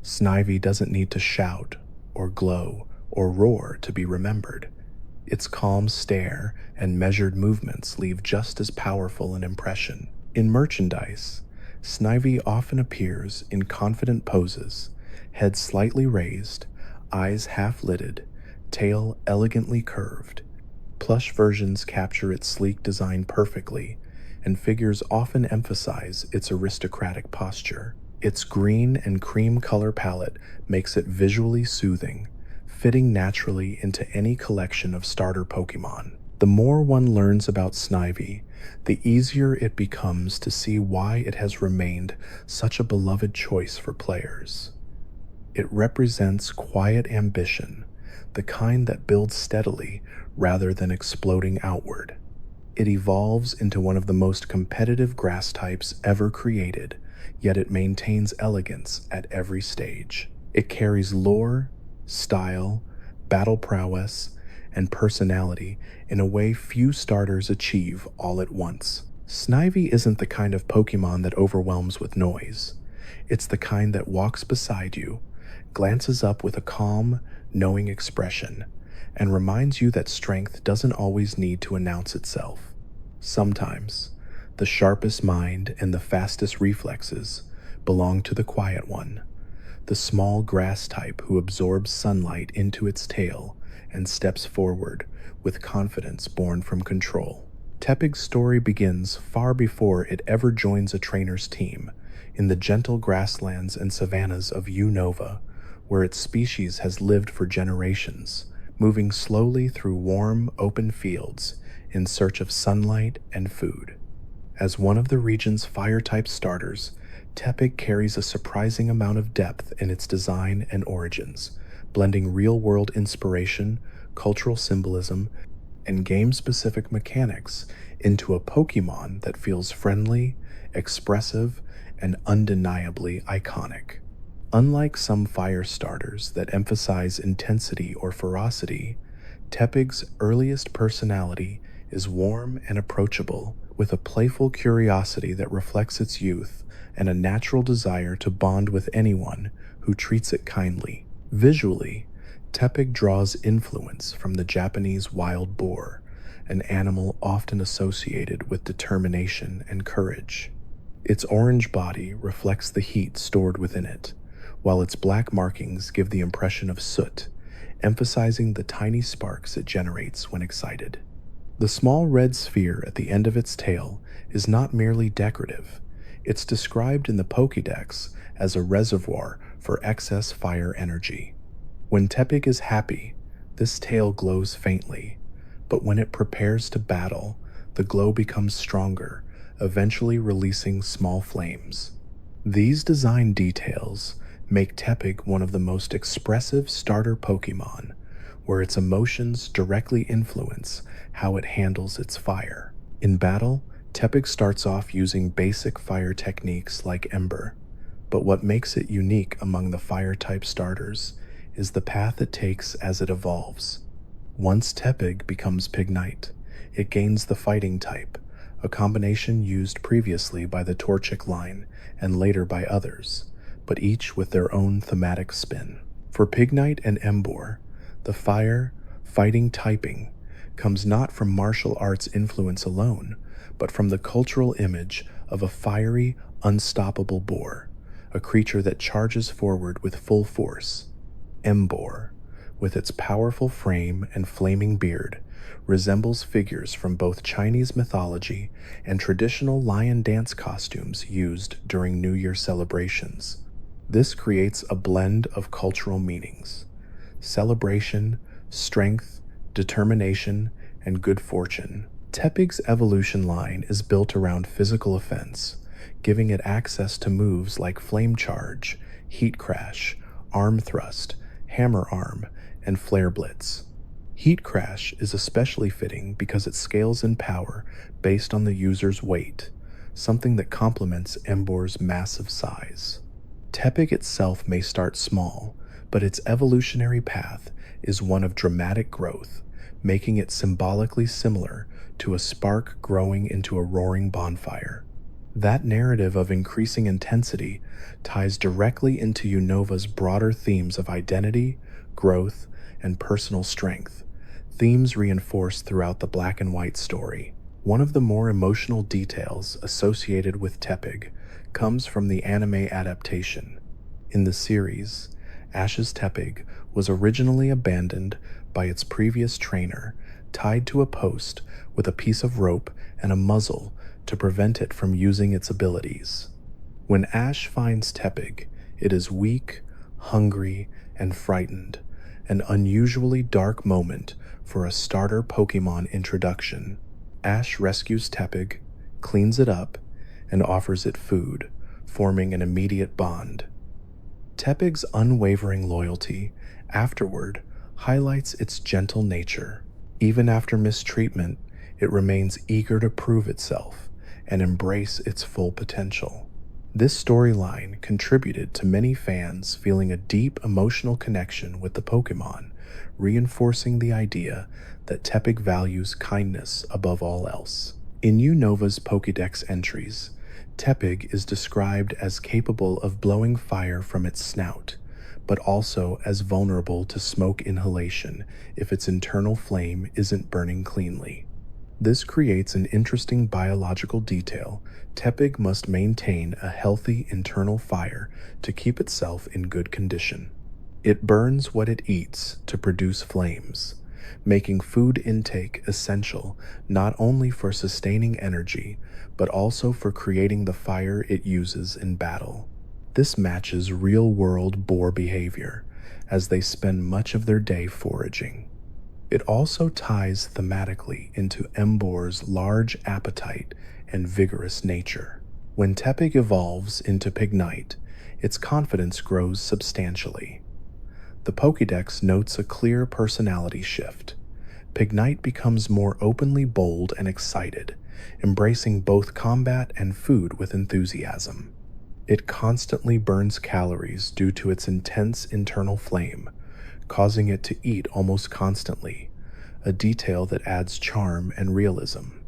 Snivy doesn't need to shout, or glow, or roar to be remembered. Its calm stare and measured movements leave just as powerful an impression. In merchandise, Snivy often appears in confident poses, head slightly raised, eyes half-lidded, tail elegantly curved. Plush versions capture its sleek design perfectly, and figures often emphasize its aristocratic posture. Its green and cream color palette makes it visually soothing, fitting naturally into any collection of starter Pokemon. The more one learns about Snivy, the easier it becomes to see why it has remained such a beloved choice for players. It represents quiet ambition, the kind that builds steadily rather than exploding outward. It evolves into one of the most competitive grass types ever created, yet it maintains elegance at every stage. It carries lore, style, battle prowess, and personality in a way few starters achieve all at once. Snivy isn't the kind of Pokemon that overwhelms with noise. It's the kind that walks beside you, glances up with a calm, knowing expression, and reminds you that strength doesn't always need to announce itself. Sometimes, the sharpest mind and the fastest reflexes belong to the quiet one, the small grass type who absorbs sunlight into its tail and steps forward with confidence born from control. Tepig's story begins far before it ever joins a trainer's team, in the gentle grasslands and savannas of Unova, where its species has lived for generations, moving slowly through warm, open fields in search of sunlight and food. As one of the region's fire-type starters, Tepig carries a surprising amount of depth in its design and origins, blending real-world inspiration, cultural symbolism, and game-specific mechanics into a Pokemon that feels friendly, expressive, and undeniably iconic. Unlike some fire starters that emphasize intensity or ferocity, Tepig's earliest personality is warm and approachable, with a playful curiosity that reflects its youth and a natural desire to bond with anyone who treats it kindly. Visually, Tepig draws influence from the Japanese wild boar, an animal often associated with determination and courage. Its orange body reflects the heat stored within it, while its black markings give the impression of soot, emphasizing the tiny sparks it generates when excited. The small red sphere at the end of its tail is not merely decorative. It's described in the Pokédex as a reservoir for excess fire energy. When Tepig is happy, this tail glows faintly, but when it prepares to battle, the glow becomes stronger, eventually releasing small flames. These design details make Tepig one of the most expressive starter Pokemon, where its emotions directly influence how it handles its fire. In battle, Tepig starts off using basic fire techniques like Ember, but what makes it unique among the fire-type starters is the path it takes as it evolves. Once Tepig becomes Pignite, it gains the Fighting type, a combination used previously by the Torchic line and later by others, but each with their own thematic spin. For Pignite and Emboar, the fighting typing comes not from martial arts influence alone, but from the cultural image of a fiery, unstoppable boar, a creature that charges forward with full force. Embor, with its powerful frame and flaming beard, resembles figures from both Chinese mythology and traditional lion dance costumes used during New Year celebrations. This creates a blend of cultural meanings: celebration, strength, determination, and good fortune. Tepig's evolution line is built around physical offense, giving it access to moves like Flame Charge, Heat Crash, Arm Thrust, Hammer Arm, and Flare Blitz. Heat Crash is especially fitting because it scales in power based on the user's weight, something that complements Embor's massive size. Tepig itself may start small, but its evolutionary path is one of dramatic growth, making it symbolically similar to a spark growing into a roaring bonfire. That narrative of increasing intensity ties directly into Unova's broader themes of identity, growth, and personal strength, themes reinforced throughout the Black and White story. One of the more emotional details associated with Tepig comes from the anime adaptation. In the series, Ash's Tepig was originally abandoned by its previous trainer, tied to a post with a piece of rope and a muzzle to prevent it from using its abilities. When Ash finds Tepig, it is weak, hungry, and frightened, an unusually dark moment for a starter Pokémon introduction. Ash rescues Tepig, cleans it up, and offers it food, forming an immediate bond. Tepig's unwavering loyalty afterward highlights its gentle nature. Even after mistreatment, it remains eager to prove itself and embrace its full potential. This storyline contributed to many fans feeling a deep emotional connection with the Pokémon, reinforcing the idea that Tepig values kindness above all else. In Unova's Pokédex entries, Tepig is described as capable of blowing fire from its snout, but also as vulnerable to smoke inhalation if its internal flame isn't burning cleanly. This creates an interesting biological detail. Tepig must maintain a healthy internal fire to keep itself in good condition. It burns what it eats to produce flames, making food intake essential not only for sustaining energy, but also for creating the fire it uses in battle. This matches real-world boar behavior, as they spend much of their day foraging. It also ties thematically into Embor's large appetite and vigorous nature. When Tepig evolves into Pignite, its confidence grows substantially. The Pokédex notes a clear personality shift. Pignite becomes more openly bold and excited, embracing both combat and food with enthusiasm. It constantly burns calories due to its intense internal flame, causing it to eat almost constantly, a detail that adds charm and realism.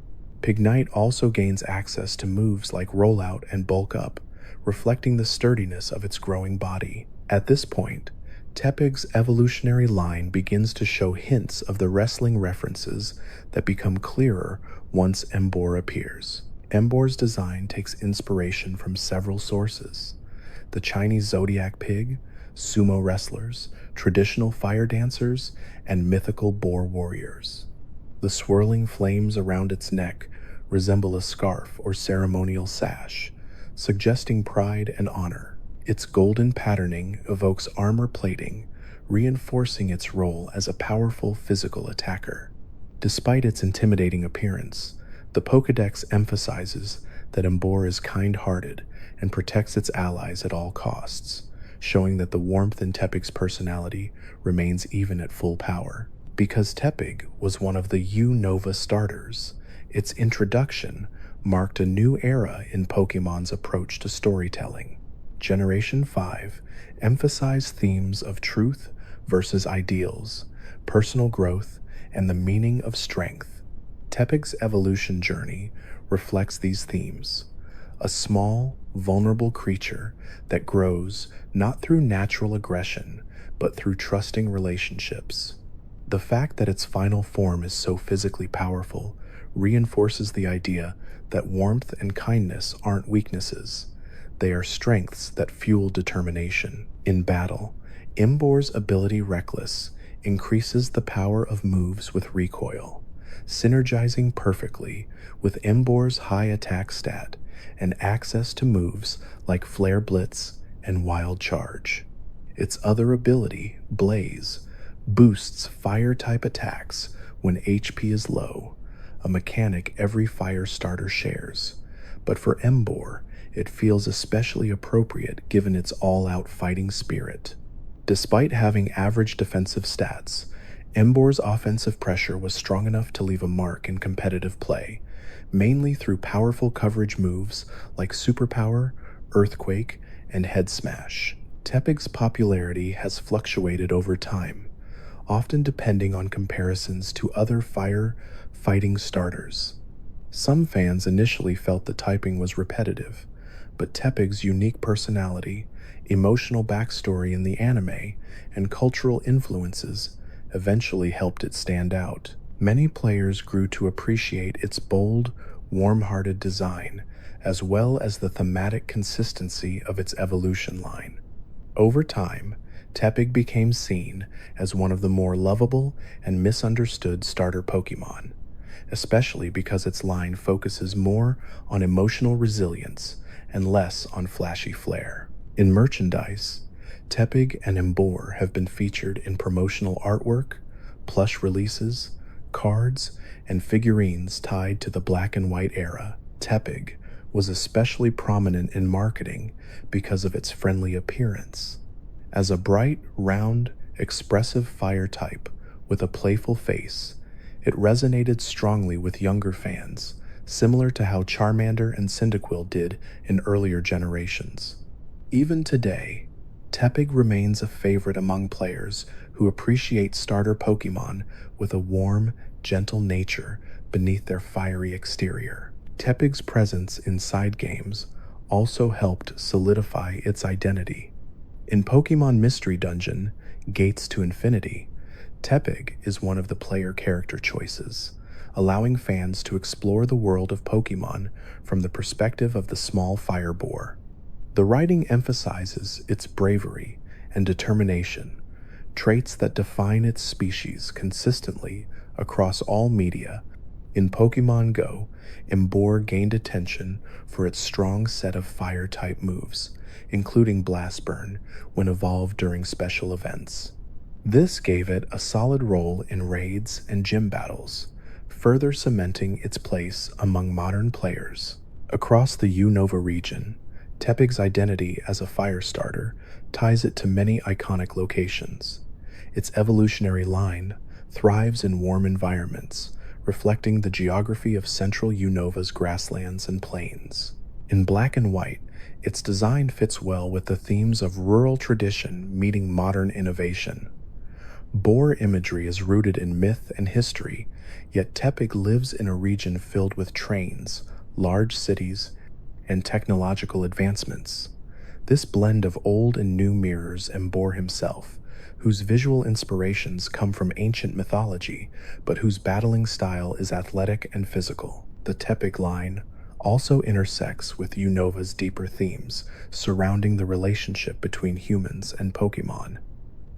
Pignite also gains access to moves like Rollout and Bulk Up, reflecting the sturdiness of its growing body. At this point, Tepig's evolutionary line begins to show hints of the wrestling references that become clearer once Embor appears. Embor's design takes inspiration from several sources: the Chinese zodiac pig, sumo wrestlers, traditional fire dancers, and mythical boar warriors. The swirling flames around its neck resemble a scarf or ceremonial sash, suggesting pride and honor. Its golden patterning evokes armor plating, reinforcing its role as a powerful physical attacker. Despite its intimidating appearance, the Pokédex emphasizes that Embor is kind-hearted and protects its allies at all costs, showing that the warmth in Tepig's personality remains even at full power. Because Tepig was one of the Unova starters, its introduction marked a new era in Pokémon's approach to storytelling. Generation 5 emphasized themes of truth versus ideals, personal growth, and the meaning of strength. Tepig's evolution journey reflects these themes: a small, vulnerable creature that grows not through natural aggression, but through trusting relationships. The fact that its final form is so physically powerful reinforces the idea that warmth and kindness aren't weaknesses, They are strengths that fuel determination. In battle, Embor's ability Reckless increases the power of moves with recoil, synergizing perfectly with Embor's high attack stat and access to moves like Flare Blitz and Wild Charge. Its other ability, Blaze, boosts fire-type attacks when HP is low, a mechanic every fire starter shares. But for Embor, it feels especially appropriate given its all-out fighting spirit. Despite having average defensive stats, Embor's offensive pressure was strong enough to leave a mark in competitive play, mainly through powerful coverage moves like Superpower, Earthquake, and Head Smash. Tepig's popularity has fluctuated over time, often depending on comparisons to other fire fighting starters. Some fans initially felt the typing was repetitive, but Tepig's unique personality, emotional backstory in the anime, and cultural influences eventually helped it stand out. Many players grew to appreciate its bold, warm-hearted design, as well as the thematic consistency of its evolution line. Over time, Tepig became seen as one of the more lovable and misunderstood starter Pokémon, especially because its line focuses more on emotional resilience and less on flashy flair. In merchandise, Tepig and Embor have been featured in promotional artwork, plush releases, cards, and figurines tied to the black and white era. Tepig was especially prominent in marketing because of its friendly appearance. As a bright, round, expressive fire type with a playful face, it resonated strongly with younger fans, similar to how Charmander and Cyndaquil did in earlier generations. Even today, Tepig remains a favorite among players who appreciate starter Pokémon with a warm, gentle nature beneath their fiery exterior. Tepig's presence in side games also helped solidify its identity. In Pokémon Mystery Dungeon, Gates to Infinity, Tepig is one of the player character choices, allowing fans to explore the world of Pokémon from the perspective of the small fire boar. The writing emphasizes its bravery and determination, traits that define its species consistently across all media. In Pokémon Go, Embor gained attention for its strong set of fire-type moves, including Blast Burn when evolved during special events. This gave it a solid role in raids and gym battles, further cementing its place among modern players. Across the Unova region, Tepig's identity as a fire starter ties it to many iconic locations. Its evolutionary line thrives in warm environments, reflecting the geography of central Unova's grasslands and plains. In black and white, its design fits well with the themes of rural tradition meeting modern innovation. Boar imagery is rooted in myth and history, yet Tepig lives in a region filled with trains, large cities, and technological advancements. This blend of old and new mirrors Embor himself, whose visual inspirations come from ancient mythology, but whose battling style is athletic and physical. The Tepig line also intersects with Unova's deeper themes surrounding the relationship between humans and Pokémon.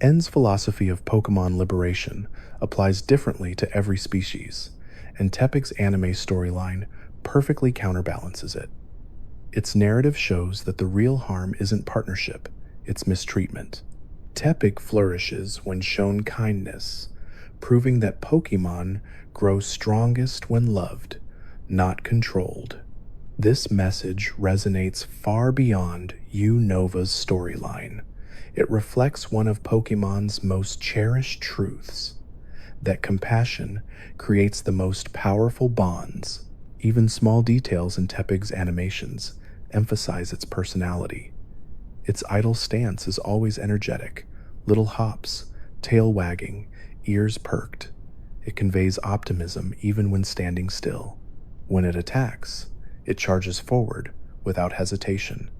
N's philosophy of Pokémon liberation applies differently to every species, and Tepig's anime storyline perfectly counterbalances it. Its narrative shows that the real harm isn't partnership, it's mistreatment. Tepig flourishes when shown kindness, proving that Pokémon grow strongest when loved, not controlled. This message resonates far beyond Unova's storyline. It reflects one of Pokémon's most cherished truths, that compassion creates the most powerful bonds. Even small details in Tepig's animations emphasize its personality. Its idle stance is always energetic, little hops, tail wagging, ears perked. It conveys optimism even when standing still. When it attacks, it charges forward without hesitation,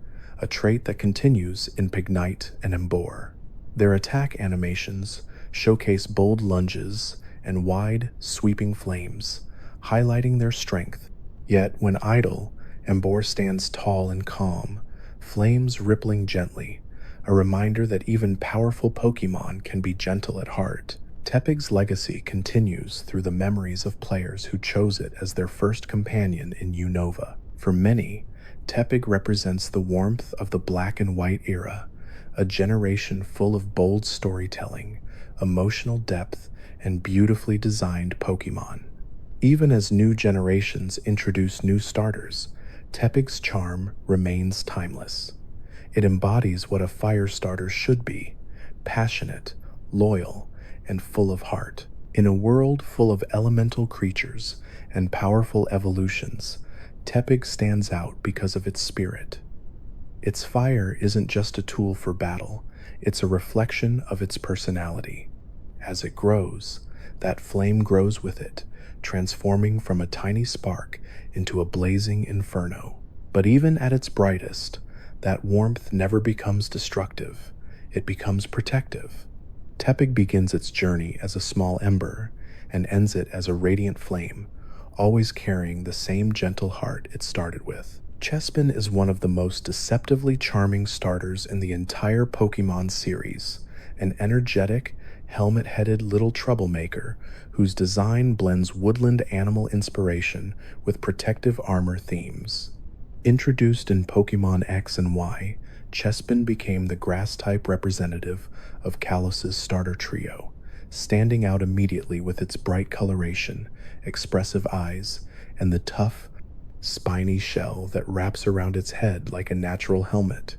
a trait that continues in Pignite and Embor. Their attack animations showcase bold lunges and wide, sweeping flames, highlighting their strength. Yet when idle, Embor stands tall and calm, flames rippling gently, a reminder that even powerful Pokemon can be gentle at heart. Tepig's legacy continues through the memories of players who chose it as their first companion in Unova. For many, Tepig represents the warmth of the black and white era, a generation full of bold storytelling, emotional depth, and beautifully designed Pokemon. Even as new generations introduce new starters, Tepig's charm remains timeless. It embodies what a fire starter should be: passionate, loyal, and full of heart. In a world full of elemental creatures and powerful evolutions, Tepig stands out because of its spirit. Its fire isn't just a tool for battle, it's a reflection of its personality. As it grows, that flame grows with it, transforming from a tiny spark into a blazing inferno. But even at its brightest, that warmth never becomes destructive, it becomes protective. Tepig begins its journey as a small ember and ends it as a radiant flame, always carrying the same gentle heart it started with. Chespin is one of the most deceptively charming starters in the entire Pokemon series, an energetic, helmet-headed little troublemaker whose design blends woodland animal inspiration with protective armor themes. Introduced in Pokemon X and Y, Chespin became the grass-type representative of Kalos's starter trio, standing out immediately with its bright coloration, expressive eyes, and the tough, spiny shell that wraps around its head like a natural helmet.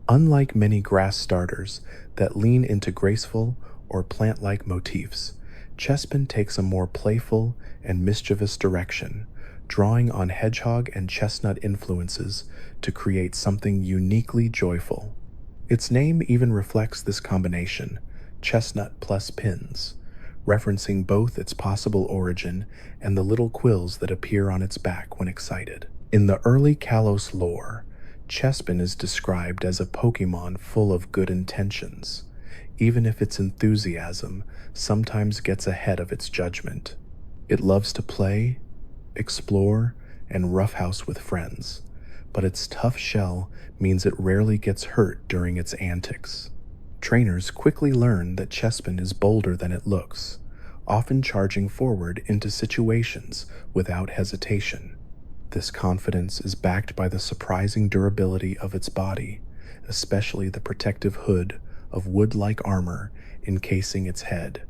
Unlike many grass starters that lean into graceful or plant-like motifs, Chespin takes a more playful and mischievous direction, drawing on hedgehog and chestnut influences to create something uniquely joyful. Its name even reflects this combination, chestnut plus pins, referencing both its possible origin and the little quills that appear on its back when excited. In the early Kalos lore, Chespin is described as a Pokemon full of good intentions, even if its enthusiasm sometimes gets ahead of its judgment. It loves to play, explore, and roughhouse with friends, but its tough shell means it rarely gets hurt during its antics. Trainers quickly learn that Chespin is bolder than it looks, often charging forward into situations without hesitation. This confidence is backed by the surprising durability of its body, especially the protective hood of wood-like armor encasing its head.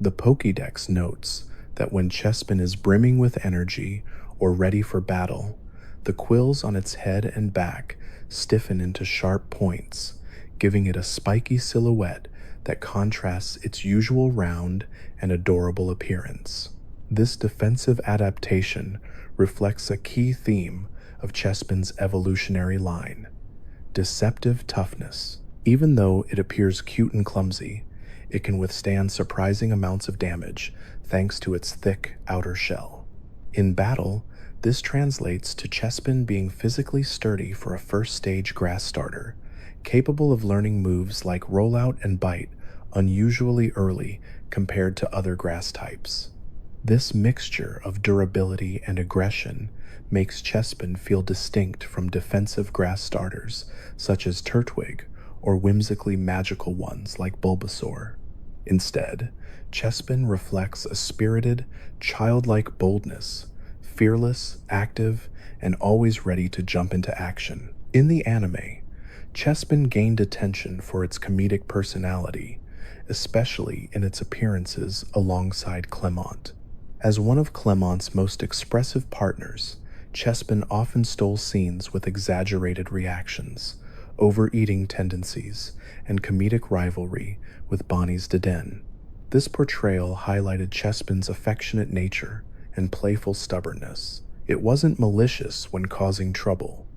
The Pokédex notes that when Chespin is brimming with energy or ready for battle, the quills on its head and back stiffen into sharp points, giving it a spiky silhouette that contrasts its usual round and adorable appearance. This defensive adaptation reflects a key theme of Chespin's evolutionary line: deceptive toughness. Even though it appears cute and clumsy, it can withstand surprising amounts of damage thanks to its thick outer shell. In battle, this translates to Chespin being physically sturdy for a first-stage grass starter, capable of learning moves like Rollout and Bite unusually early compared to other grass types. This mixture of durability and aggression makes Chespin feel distinct from defensive grass starters such as Turtwig or whimsically magical ones like Bulbasaur. Instead, Chespin reflects a spirited, childlike boldness, fearless, active, and always ready to jump into action. In the anime, Chespin gained attention for its comedic personality, especially in its appearances alongside Clemont. As one of Clemont's most expressive partners, Chespin often stole scenes with exaggerated reactions, overeating tendencies, and comedic rivalry with Bonnie's Deden. This portrayal highlighted Chespin's affectionate nature and playful stubbornness. It wasn't malicious when causing trouble.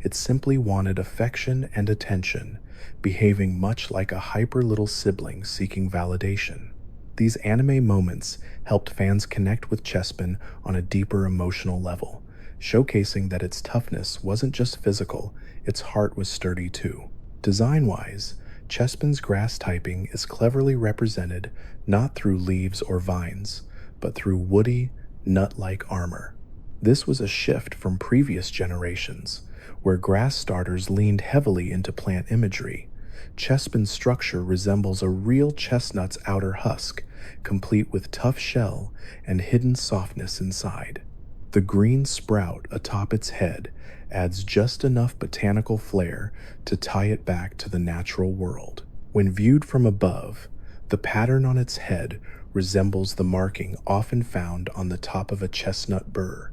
It simply wanted affection and attention, behaving much like a hyper little sibling seeking validation. These anime moments helped fans connect with Chespin on a deeper emotional level, showcasing that its toughness wasn't just physical, its heart was sturdy too. Design-wise, Chespin's grass typing is cleverly represented not through leaves or vines, but through woody, nut-like armor. This was a shift from previous generations, where grass starters leaned heavily into plant imagery. Chespin's structure resembles a real chestnut's outer husk, complete with tough shell and hidden softness inside. The green sprout atop its head adds just enough botanical flair to tie it back to the natural world. When viewed from above, the pattern on its head resembles the marking often found on the top of a chestnut burr,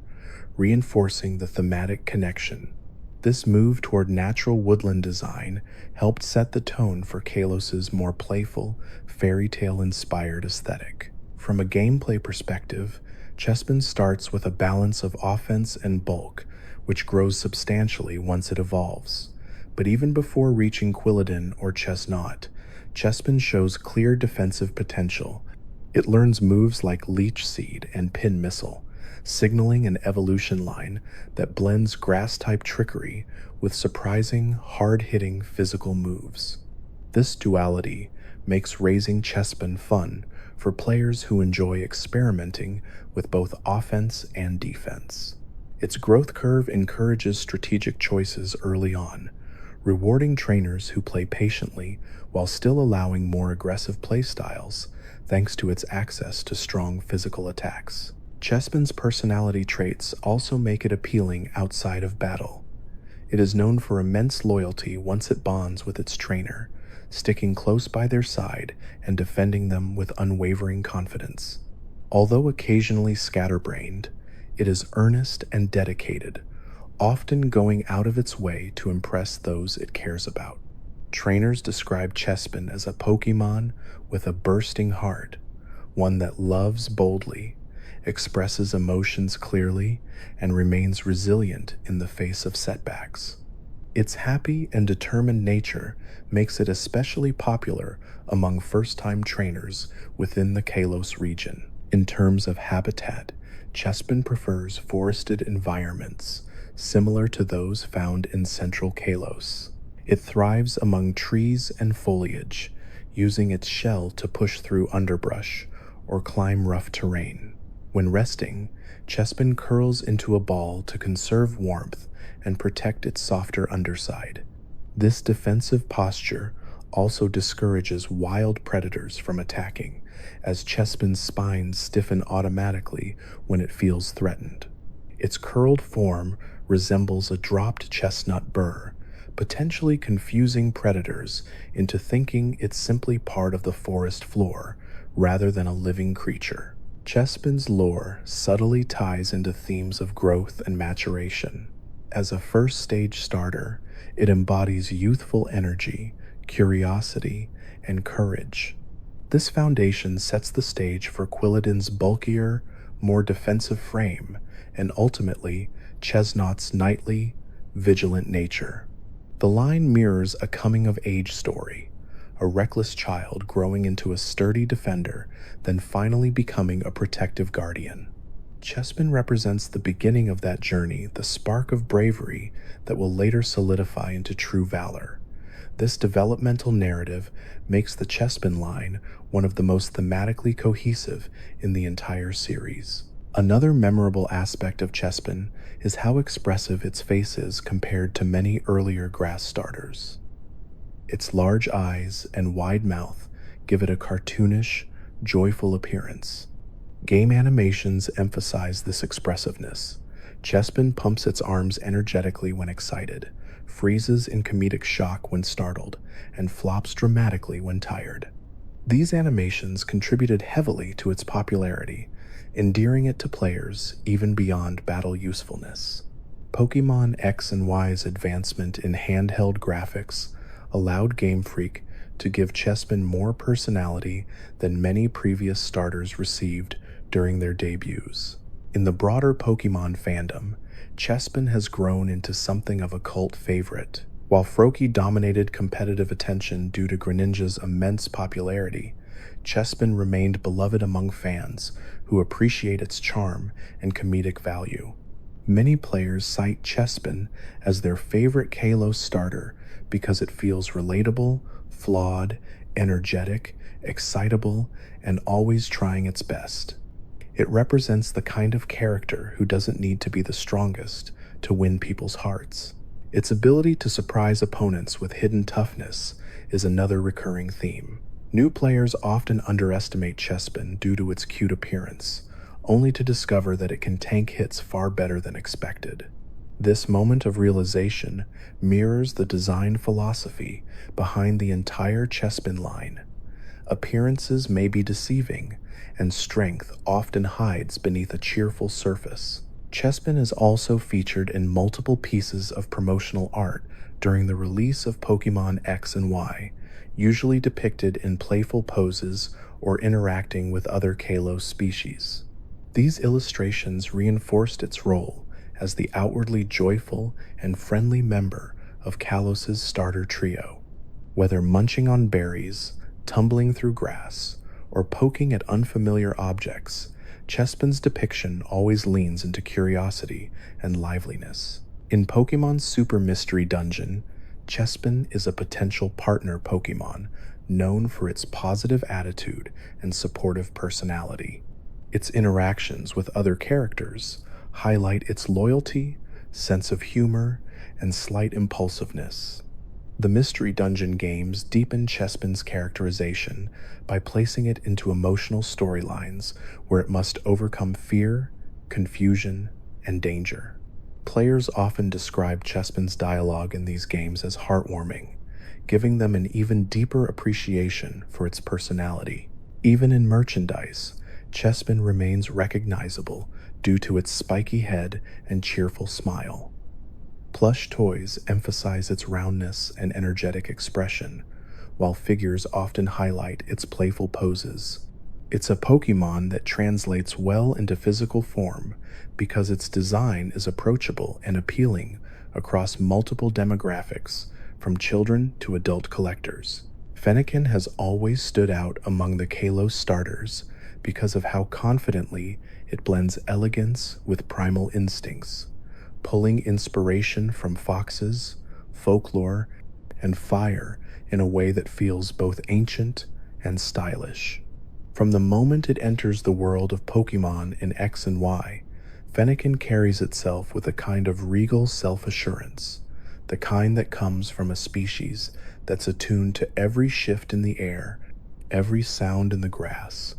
reinforcing the thematic connection. This move toward natural woodland design helped set the tone for Kalos's more playful, fairy tale inspired aesthetic. From a gameplay perspective, Chespin starts with a balance of offense and bulk, which grows substantially once it evolves. But even before reaching Quilladin or Chesnaught, Chespin shows clear defensive potential. It learns moves like Leech Seed and Pin Missile, signaling an evolution line that blends grass-type trickery with surprising, hard-hitting physical moves. This duality makes raising Chespin fun for players who enjoy experimenting with both offense and defense. Its growth curve encourages strategic choices early on, rewarding trainers who play patiently while still allowing more aggressive playstyles thanks to its access to strong physical attacks. Chespin's personality traits also make it appealing outside of battle. It is known for immense loyalty once it bonds with its trainer, sticking close by their side and defending them with unwavering confidence. Although occasionally scatterbrained, it is earnest and dedicated, often going out of its way to impress those it cares about. Trainers describe Chespin as a Pokemon with a bursting heart, one that loves boldly, expresses emotions clearly, and remains resilient in the face of setbacks. Its happy and determined nature makes it especially popular among first-time trainers within the Kalos region. In terms of habitat, Chespin prefers forested environments, similar to those found in central Kalos. It thrives among trees and foliage, using its shell to push through underbrush or climb rough terrain. When resting, Chespin curls into a ball to conserve warmth and protect its softer underside. This defensive posture also discourages wild predators from attacking, as Chespin's spines stiffen automatically when it feels threatened. Its curled form resembles a dropped chestnut burr, potentially confusing predators into thinking it's simply part of the forest floor rather than a living creature. Chespin's lore subtly ties into themes of growth and maturation. As a first-stage starter, it embodies youthful energy, curiosity, and courage. This foundation sets the stage for Quilladin's bulkier, more defensive frame, and ultimately, Chesnaught's knightly, vigilant nature. The line mirrors a coming-of-age story, a reckless child growing into a sturdy defender, then finally becoming a protective guardian. Chespin represents the beginning of that journey, the spark of bravery that will later solidify into true valor. This developmental narrative makes the Chespin line one of the most thematically cohesive in the entire series. Another memorable aspect of Chespin is how expressive its face is compared to many earlier grass starters. Its large eyes and wide mouth give it a cartoonish, joyful appearance. Game animations emphasize this expressiveness. Chespin pumps its arms energetically when excited, freezes in comedic shock when startled, and flops dramatically when tired. These animations contributed heavily to its popularity, endearing it to players even beyond battle usefulness. Pokémon X and Y's advancement in handheld graphics allowed Game Freak to give Chespin more personality than many previous starters received during their debuts. In the broader Pokémon fandom, Chespin has grown into something of a cult favorite. While Froakie dominated competitive attention due to Greninja's immense popularity, Chespin remained beloved among fans who appreciate its charm and comedic value. Many players cite Chespin as their favorite Kalos starter because it feels relatable, flawed, energetic, excitable, and always trying its best. It represents the kind of character who doesn't need to be the strongest to win people's hearts. Its ability to surprise opponents with hidden toughness is another recurring theme. New players often underestimate Chespin due to its cute appearance, only to discover that it can tank hits far better than expected. This moment of realization mirrors the design philosophy behind the entire Chespin line. Appearances may be deceiving, and strength often hides beneath a cheerful surface. Chespin is also featured in multiple pieces of promotional art during the release of Pokémon X and Y, usually depicted in playful poses or interacting with other Kalos species. These illustrations reinforced its role as the outwardly joyful and friendly member of Kalos's starter trio. Whether munching on berries, tumbling through grass, or poking at unfamiliar objects, Chespin's depiction always leans into curiosity and liveliness. In Pokémon Super Mystery Dungeon, Chespin is a potential partner Pokémon known for its positive attitude and supportive personality. Its interactions with other characters highlight its loyalty, sense of humor, and slight impulsiveness. The Mystery Dungeon games deepen Chespin's characterization by placing it into emotional storylines where it must overcome fear, confusion, and danger. Players often describe Chespin's dialogue in these games as heartwarming, giving them an even deeper appreciation for its personality. Even in merchandise, Chespin remains recognizable due to its spiky head and cheerful smile. Plush toys emphasize its roundness and energetic expression, while figures often highlight its playful poses. It's a Pokémon that translates well into physical form because its design is approachable and appealing across multiple demographics, from children to adult collectors. Fennekin has always stood out among the Kalos starters because of how confidently it blends elegance with primal instincts, pulling inspiration from foxes, folklore, and fire in a way that feels both ancient and stylish. From the moment it enters the world of Pokémon in X and Y, Fennekin carries itself with a kind of regal self-assurance, the kind that comes from a species that's attuned to every shift in the air, every sound in the grass,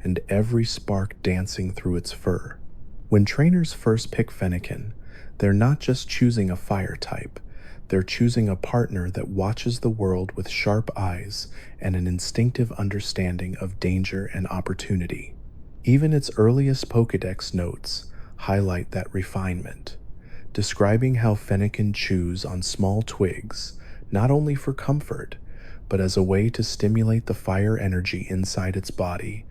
and every spark dancing through its fur. When trainers first pick Fennekin, they're not just choosing a fire type, they're choosing a partner that watches the world with sharp eyes and an instinctive understanding of danger and opportunity. Even its earliest Pokédex notes highlight that refinement, describing how Fennekin chews on small twigs, not only for comfort, but as a way to stimulate the fire energy inside its body,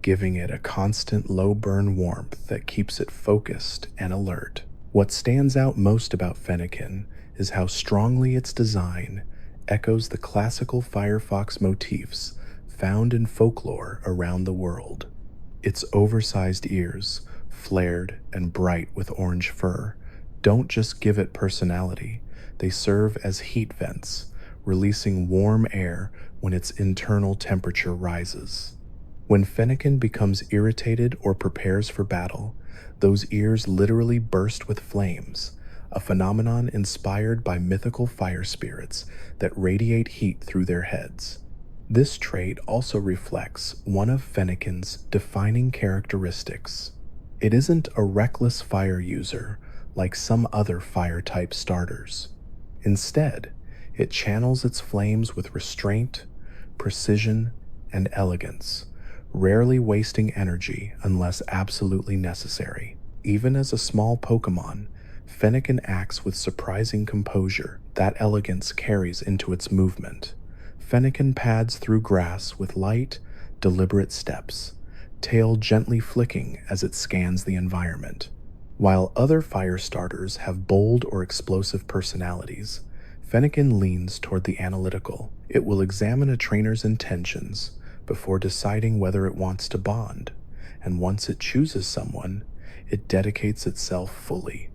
giving it a constant low-burn warmth that keeps it focused and alert. What stands out most about Fennekin is how strongly its design echoes the classical Firefox motifs found in folklore around the world. Its oversized ears, flared and bright with orange fur, don't just give it personality, they serve as heat vents, releasing warm air when its internal temperature rises. When Fennekin becomes irritated or prepares for battle, those ears literally burst with flames, a phenomenon inspired by mythical fire spirits that radiate heat through their heads. This trait also reflects one of Fennekin's defining characteristics. It isn't a reckless fire user like some other fire-type starters. Instead, it channels its flames with restraint, precision, and elegance, rarely wasting energy unless absolutely necessary. Even as a small Pokémon, Fennekin acts with surprising composure. That elegance carries into its movement. Fennekin pads through grass with light, deliberate steps, tail gently flicking as it scans the environment. While other fire starters have bold or explosive personalities, Fennekin leans toward the analytical. It will examine a trainer's intentions before deciding whether it wants to bond, and once it chooses someone, it dedicates itself fully.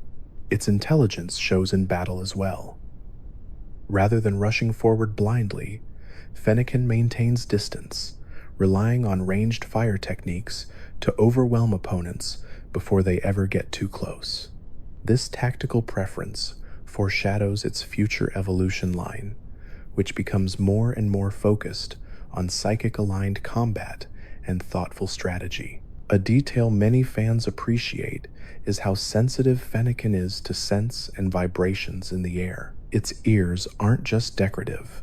Its intelligence shows in battle as well. Rather than rushing forward blindly, Fennekin maintains distance, relying on ranged fire techniques to overwhelm opponents before they ever get too close. This tactical preference foreshadows its future evolution line, which becomes more and more focused on psychic-aligned combat and thoughtful strategy. A detail many fans appreciate is how sensitive Fennekin is to scents and vibrations in the air. Its ears aren't just decorative,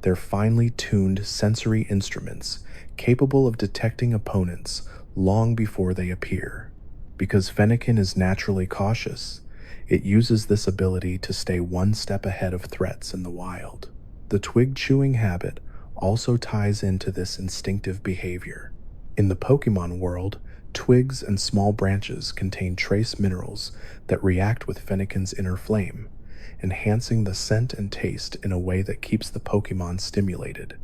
they're finely tuned sensory instruments capable of detecting opponents long before they appear. Because Fennekin is naturally cautious, it uses this ability to stay one step ahead of threats in the wild. The twig chewing habit also ties into this instinctive behavior. In the Pokemon world, twigs and small branches contain trace minerals that react with Fennekin's inner flame, enhancing the scent and taste in a way that keeps the Pokemon stimulated.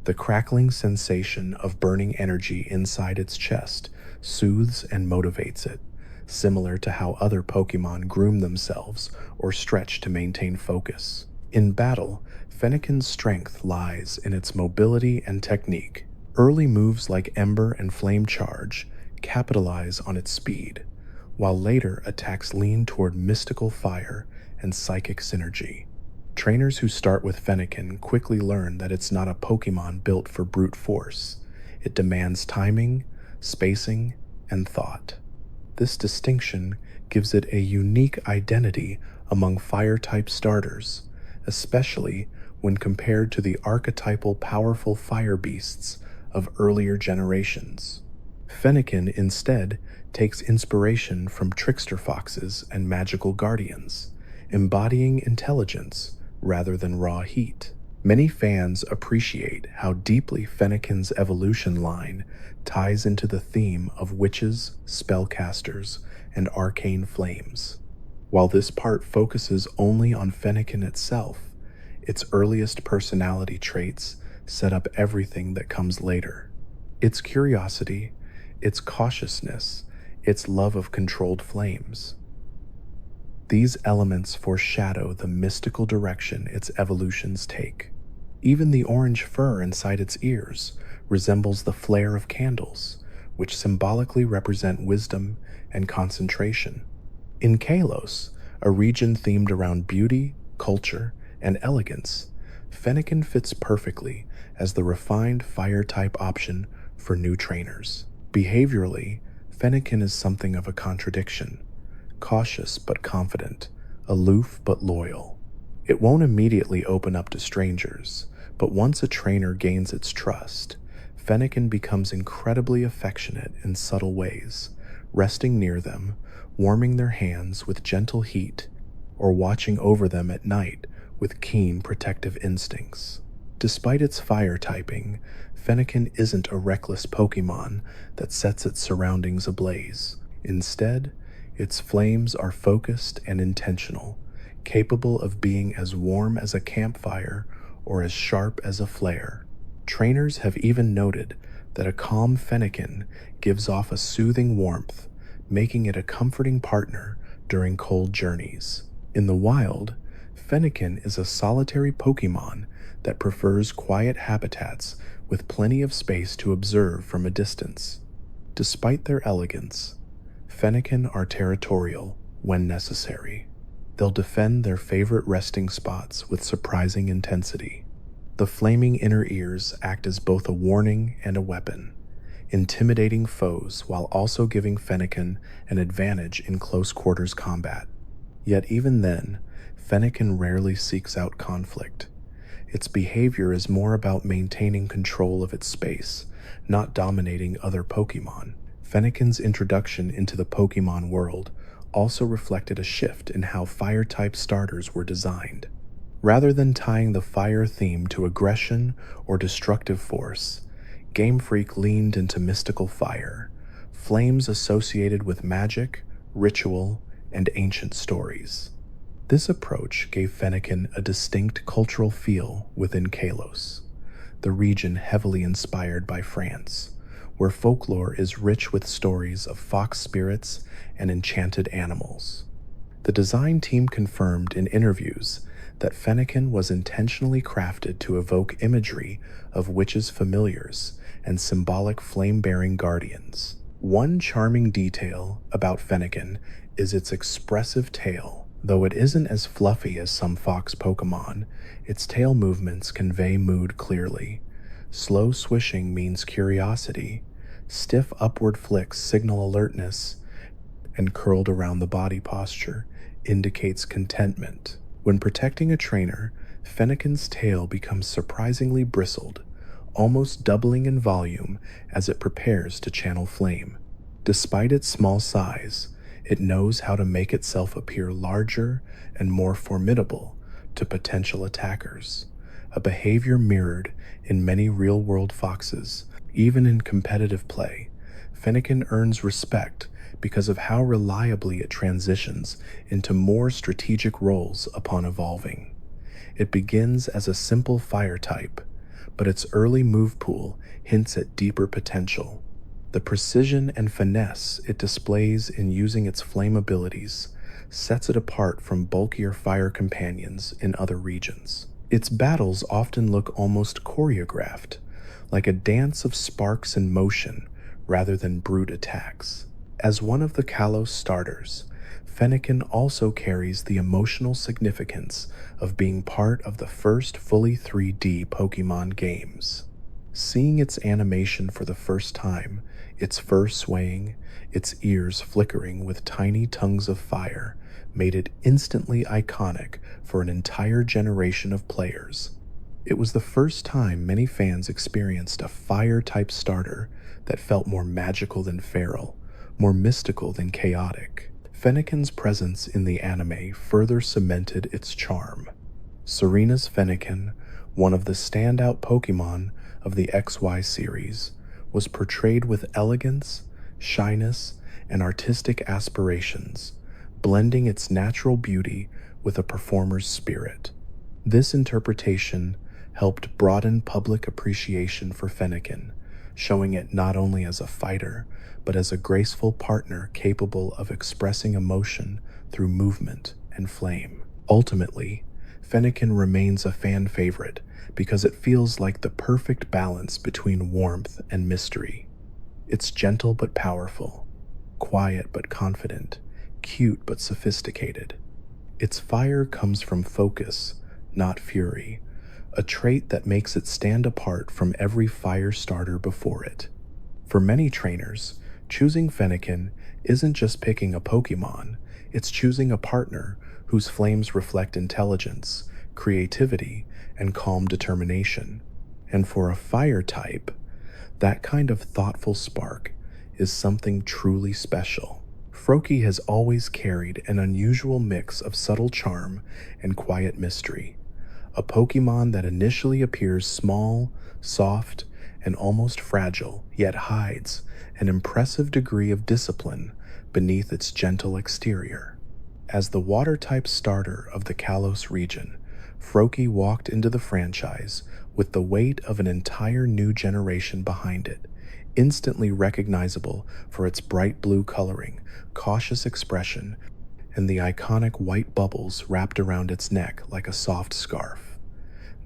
The crackling sensation of burning energy inside its chest soothes and motivates it, similar to how other Pokemon groom themselves or stretch to maintain focus. In battle, Fennekin's strength lies in its mobility and technique. Early moves like Ember and Flame Charge capitalize on its speed, while later attacks lean toward mystical fire and psychic synergy. Trainers who start with Fennekin quickly learn that it's not a Pokemon built for brute force. It demands timing, spacing, and thought. This distinction gives it a unique identity among fire-type starters, especially when compared to the archetypal powerful fire beasts of earlier generations. Fennekin instead takes inspiration from trickster foxes and magical guardians, embodying intelligence rather than raw heat. Many fans appreciate how deeply Fennekin's evolution line ties into the theme of witches, spellcasters, and arcane flames. While this part focuses only on Fennekin itself, its earliest personality traits set up everything that comes later. Its curiosity, its cautiousness, its love of controlled flames. These elements foreshadow the mystical direction its evolutions take. Even the orange fur inside its ears resembles the flare of candles, which symbolically represent wisdom and concentration. In Kalos, a region themed around beauty, culture, and elegance, Fennekin fits perfectly as the refined fire-type option for new trainers. Behaviorally, Fennekin is something of a contradiction. Cautious but confident, aloof but loyal. It won't immediately open up to strangers, but once a trainer gains its trust, Fennekin becomes incredibly affectionate in subtle ways, resting near them, warming their hands with gentle heat, or watching over them at night with keen protective instincts. Despite its fire typing, Fennekin isn't a reckless Pokemon that sets its surroundings ablaze. Instead, its flames are focused and intentional, capable of being as warm as a campfire or as sharp as a flare. Trainers have even noted that a calm Fennekin gives off a soothing warmth, making it a comforting partner during cold journeys. In the wild, Fennekin is a solitary Pokemon that prefers quiet habitats with plenty of space to observe from a distance. Despite their elegance, Fennekin are territorial when necessary. They'll defend their favorite resting spots with surprising intensity. The flaming inner ears act as both a warning and a weapon, intimidating foes while also giving Fennekin an advantage in close quarters combat. Yet even then, Fennekin rarely seeks out conflict. Its behavior is more about maintaining control of its space, not dominating other Pokemon. Fennekin's introduction into the Pokemon world also reflected a shift in how fire-type starters were designed. Rather than tying the fire theme to aggression or destructive force, Game Freak leaned into mystical fire, flames associated with magic, ritual, and ancient stories. This approach gave Fennekin a distinct cultural feel within Kalos, the region heavily inspired by France, where folklore is rich with stories of fox spirits and enchanted animals. The design team confirmed in interviews that Fennekin was intentionally crafted to evoke imagery of witches' familiars and symbolic flame-bearing guardians. One charming detail about Fennekin is its expressive tail Though it isn't as fluffy as some fox Pokemon, its tail movements convey mood clearly. Slow swishing means curiosity, stiff upward flicks signal alertness, and curled around the body posture indicates contentment. When protecting a trainer, Fennekin's tail becomes surprisingly bristled, almost doubling in volume as it prepares to channel flame. Despite its small size, it knows how to make itself appear larger and more formidable to potential attackers, a behavior mirrored in many real-world foxes. Even in competitive play, Fennekin earns respect because of how reliably it transitions into more strategic roles upon evolving. It begins as a simple fire type, but its early move pool hints at deeper potential. The precision and finesse it displays in using its flame abilities sets it apart from bulkier fire companions in other regions. Its battles often look almost choreographed, like a dance of sparks in motion rather than brute attacks. As one of the Kalos starters, Fennekin also carries the emotional significance of being part of the first fully 3D Pokemon games. Seeing its animation for the first time, its fur swaying, its ears flickering with tiny tongues of fire, made it instantly iconic for an entire generation of players. It was the first time many fans experienced a fire-type starter that felt more magical than feral, more mystical than chaotic. Fennekin's presence in the anime further cemented its charm. Serena's Fennekin, one of the standout Pokemon of the XY series, was portrayed with elegance, shyness, and artistic aspirations, blending its natural beauty with a performer's spirit. This interpretation helped broaden public appreciation for Fennekin, showing it not only as a fighter, but as a graceful partner capable of expressing emotion through movement and flame. Ultimately, Fennekin remains a fan favorite because it feels like the perfect balance between warmth and mystery. It's gentle but powerful, quiet but confident, cute but sophisticated. Its fire comes from focus, not fury, a trait that makes it stand apart from every fire starter before it. For many trainers, choosing Fennekin isn't just picking a Pokemon, it's choosing a partner whose flames reflect intelligence, creativity, and calm determination. And for a fire type, that kind of thoughtful spark is something truly special. Froakie has always carried an unusual mix of subtle charm and quiet mystery, a Pokemon that initially appears small, soft, and almost fragile, yet hides an impressive degree of discipline beneath its gentle exterior. As the water-type starter of the Kalos region, Froakie walked into the franchise with the weight of an entire new generation behind it, instantly recognizable for its bright blue coloring, cautious expression, and the iconic white bubbles wrapped around its neck like a soft scarf.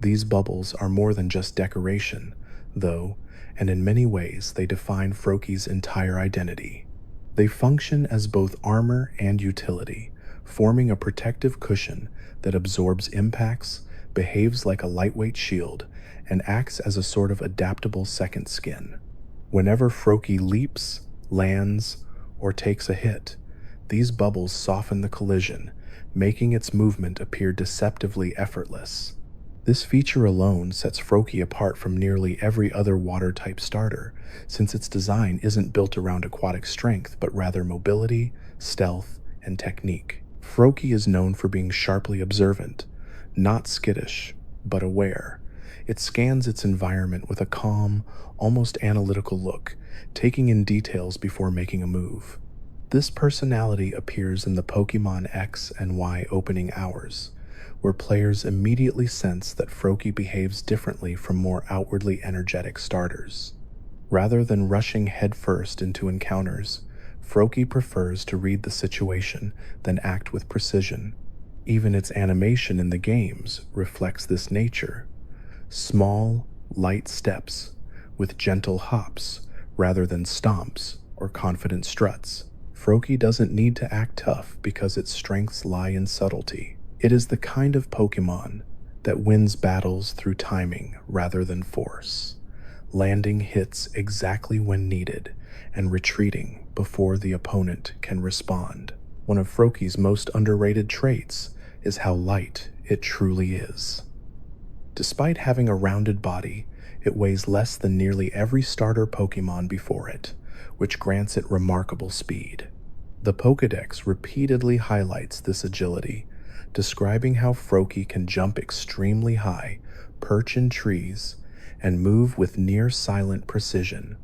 These bubbles are more than just decoration, though, and in many ways they define Froakie's entire identity. They function as both armor and utility, forming a protective cushion that absorbs impacts, behaves like a lightweight shield, and acts as a sort of adaptable second skin. Whenever Froakie leaps, lands, or takes a hit, these bubbles soften the collision, making its movement appear deceptively effortless. This feature alone sets Froakie apart from nearly every other water-type starter, since its design isn't built around aquatic strength but rather mobility, stealth, and technique. Froakie is known for being sharply observant, not skittish, but aware. It scans its environment with a calm, almost analytical look, taking in details before making a move. This personality appears in the Pokemon X and Y opening hours, where players immediately sense that Froakie behaves differently from more outwardly energetic starters. Rather than rushing headfirst into encounters, Froakie prefers to read the situation than act with precision. Even its animation in the games reflects this nature. Small, light steps, with gentle hops rather than stomps or confident struts. Froakie doesn't need to act tough because its strengths lie in subtlety. It is the kind of Pokemon that wins battles through timing rather than force, landing hits exactly when needed and retreating before the opponent can respond. One of Froakie's most underrated traits is how light it truly is. Despite having a rounded body, it weighs less than nearly every starter Pokemon before it, which grants it remarkable speed. The Pokédex repeatedly highlights this agility, describing how Froakie can jump extremely high, perch in trees, and move with near-silent precision.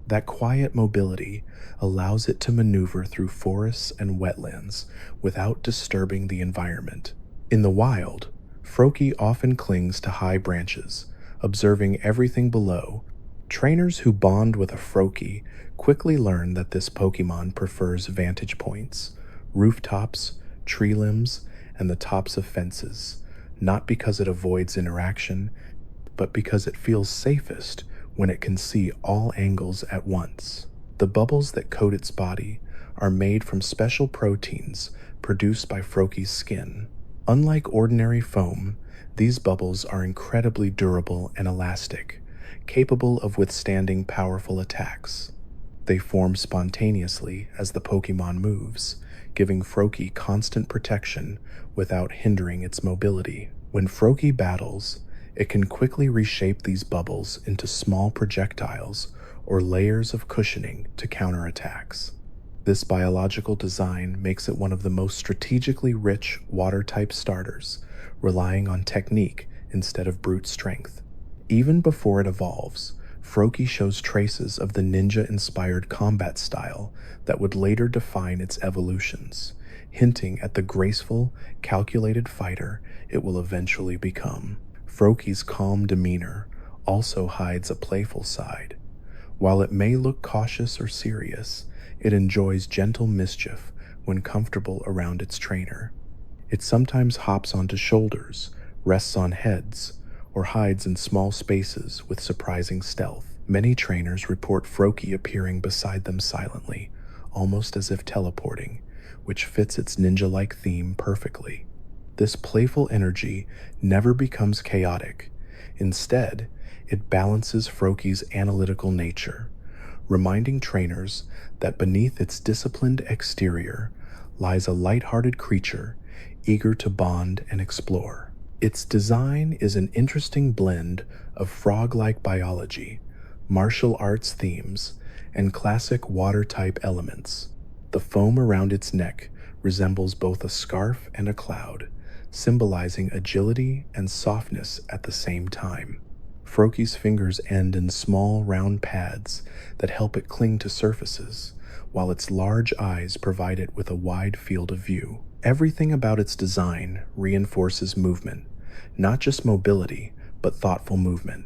That quiet mobility allows it to maneuver through forests and wetlands without disturbing the environment. In the wild, Froakie often clings to high branches, observing everything below. Trainers who bond with a Froakie quickly learn that this Pokemon prefers vantage points, rooftops, tree limbs, and the tops of fences, not because it avoids interaction, but because it feels safest when it can see all angles at once. The bubbles that coat its body are made from special proteins produced by Froakie's skin. Unlike ordinary foam, these bubbles are incredibly durable and elastic, capable of withstanding powerful attacks. They form spontaneously as the Pokemon moves, giving Froakie constant protection without hindering its mobility. When Froakie battles, it can quickly reshape these bubbles into small projectiles or layers of cushioning to counter attacks. This biological design makes it one of the most strategically rich water-type starters, relying on technique instead of brute strength. Even before it evolves, Froakie shows traces of the ninja-inspired combat style that would later define its evolutions, hinting at the graceful, calculated fighter it will eventually become. Froakie's calm demeanor also hides a playful side. While it may look cautious or serious, it enjoys gentle mischief when comfortable around its trainer. It sometimes hops onto shoulders, rests on heads, or hides in small spaces with surprising stealth. Many trainers report Froakie appearing beside them silently, almost as if teleporting, which fits its ninja-like theme perfectly. This playful energy never becomes chaotic. Instead, it balances Froakie's analytical nature, reminding trainers that beneath its disciplined exterior lies a light-hearted creature eager to bond and explore. Its design is an interesting blend of frog-like biology, martial arts themes, and classic water-type elements. The foam around its neck resembles both a scarf and a cloud, symbolizing agility and softness at the same time. Froakie's fingers end in small, round pads that help it cling to surfaces, while its large eyes provide it with a wide field of view. Everything about its design reinforces movement, not just mobility, but thoughtful movement.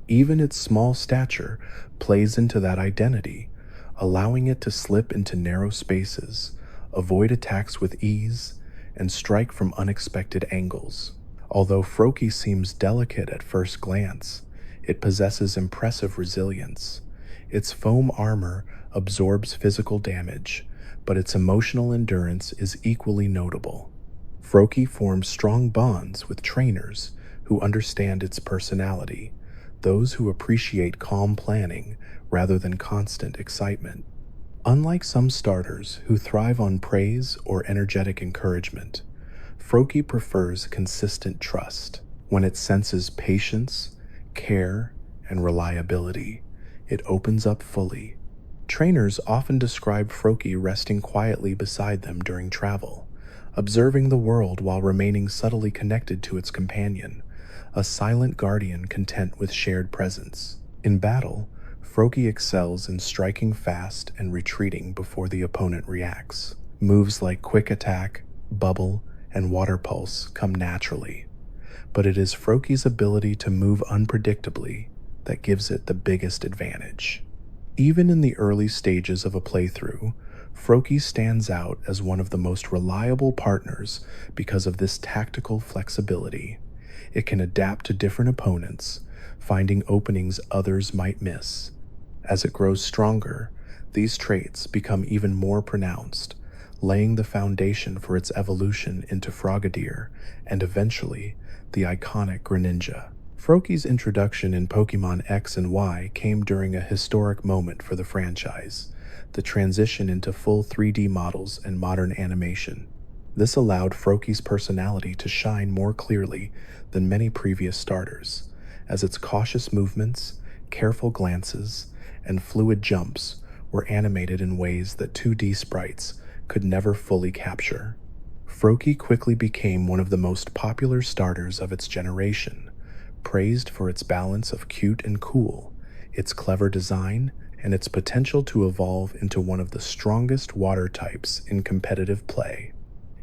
Even its small stature plays into that identity, allowing it to slip into narrow spaces, avoid attacks with ease, and strike from unexpected angles. Although Froakie seems delicate at first glance, it possesses impressive resilience. Its foam armor absorbs physical damage, but its emotional endurance is equally notable. Froakie forms strong bonds with trainers who understand its personality, those who appreciate calm planning rather than constant excitement. Unlike some starters who thrive on praise or energetic encouragement, Froakie prefers consistent trust. When it senses patience, care, and reliability, it opens up fully. Trainers often describe Froakie resting quietly beside them during travel, observing the world while remaining subtly connected to its companion, a silent guardian content with shared presence. In battle, Froakie excels in striking fast and retreating before the opponent reacts. Moves like Quick Attack, Bubble, and Water Pulse come naturally, but it is Froakie's ability to move unpredictably that gives it the biggest advantage. Even in the early stages of a playthrough, Froakie stands out as one of the most reliable partners because of this tactical flexibility. It can adapt to different opponents, finding openings others might miss. As it grows stronger, These traits become even more pronounced, laying the foundation for its evolution into Frogadier and eventually the iconic Greninja. Froakie's introduction in Pokemon X and Y came during a historic moment for the franchise, the transition into full 3D models and modern animation. This allowed Froakie's personality to shine more clearly than many previous starters, as its cautious movements, careful glances, and fluid jumps were animated in ways that 2D sprites could never fully capture. Froakie quickly became one of the most popular starters of its generation, praised for its balance of cute and cool, its clever design, and its potential to evolve into one of the strongest water types in competitive play.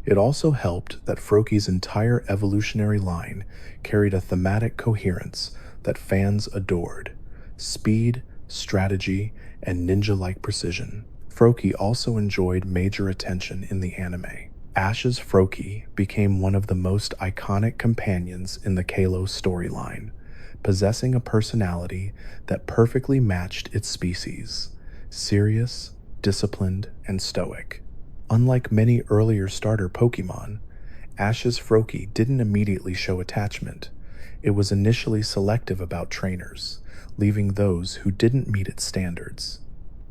It also helped that Froakie's entire evolutionary line carried a thematic coherence that fans adored: speed, strategy, and ninja-like precision. Froakie also enjoyed major attention in the anime. Ash's Froakie became one of the most iconic companions in the Kalos storyline, possessing a personality that perfectly matched its species: serious, disciplined, and stoic. Unlike many earlier starter Pokemon, Ash's Froakie didn't immediately show attachment. It was initially selective about trainers, leaving those who didn't meet its standards.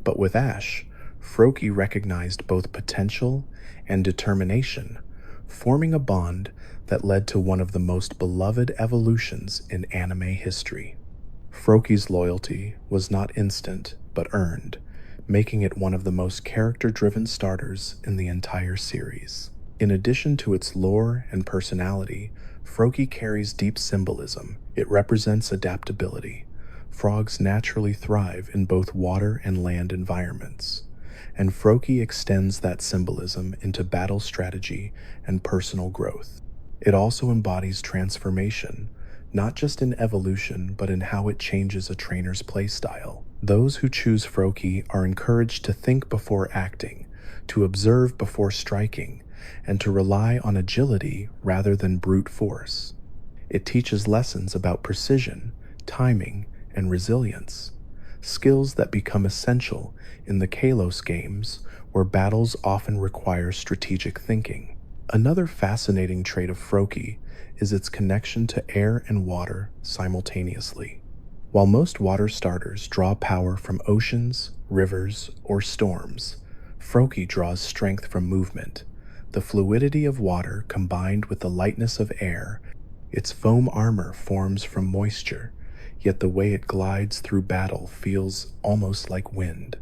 But with Ash, Froakie recognized both potential and determination, forming a bond that led to one of the most beloved evolutions in anime history. Froakie's loyalty was not instant, but earned, making it one of the most character-driven starters in the entire series. In addition to its lore and personality, Froakie carries deep symbolism. It represents adaptability. Frogs naturally thrive in both water and land environments, and Froakie extends that symbolism into battle strategy and personal growth. It also embodies transformation, not just in evolution, but in how it changes a trainer's playstyle. Those who choose Froakie are encouraged to think before acting, to observe before striking, and to rely on agility rather than brute force. It teaches lessons about precision, timing, and resilience, skills that become essential in the Kalos games, where battles often require strategic thinking. Another fascinating trait of Froakie is its connection to air and water simultaneously. While most water starters draw power from oceans, rivers, or storms, Froakie draws strength from movement. The fluidity of water combined with the lightness of air, its foam armor forms from moisture, yet the way it glides through battle feels almost like wind.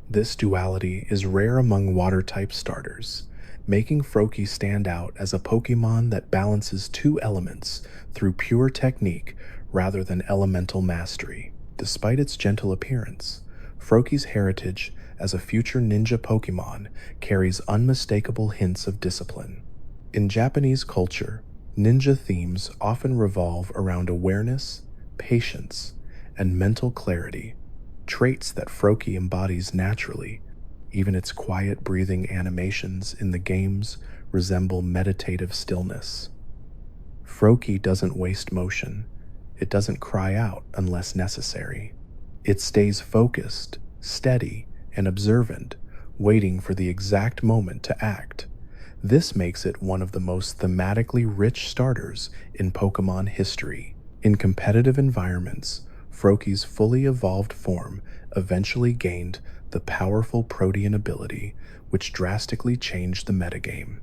This duality is rare among water-type starters, making Froakie stand out as a Pokemon that balances two elements through pure technique rather than elemental mastery. Despite its gentle appearance, Froakie's heritage as a future ninja Pokemon carries unmistakable hints of discipline. In Japanese culture, ninja themes often revolve around awareness, patience, and mental clarity, traits that Froakie embodies naturally. Even its quiet breathing animations in the games resemble meditative stillness. Froakie doesn't waste motion. It doesn't cry out unless necessary. It stays focused, steady, and observant, waiting for the exact moment to act. This makes it one of the most thematically rich starters in Pokemon history. In competitive environments, Froakie's fully evolved form eventually gained the powerful Protean ability, which drastically changed the metagame.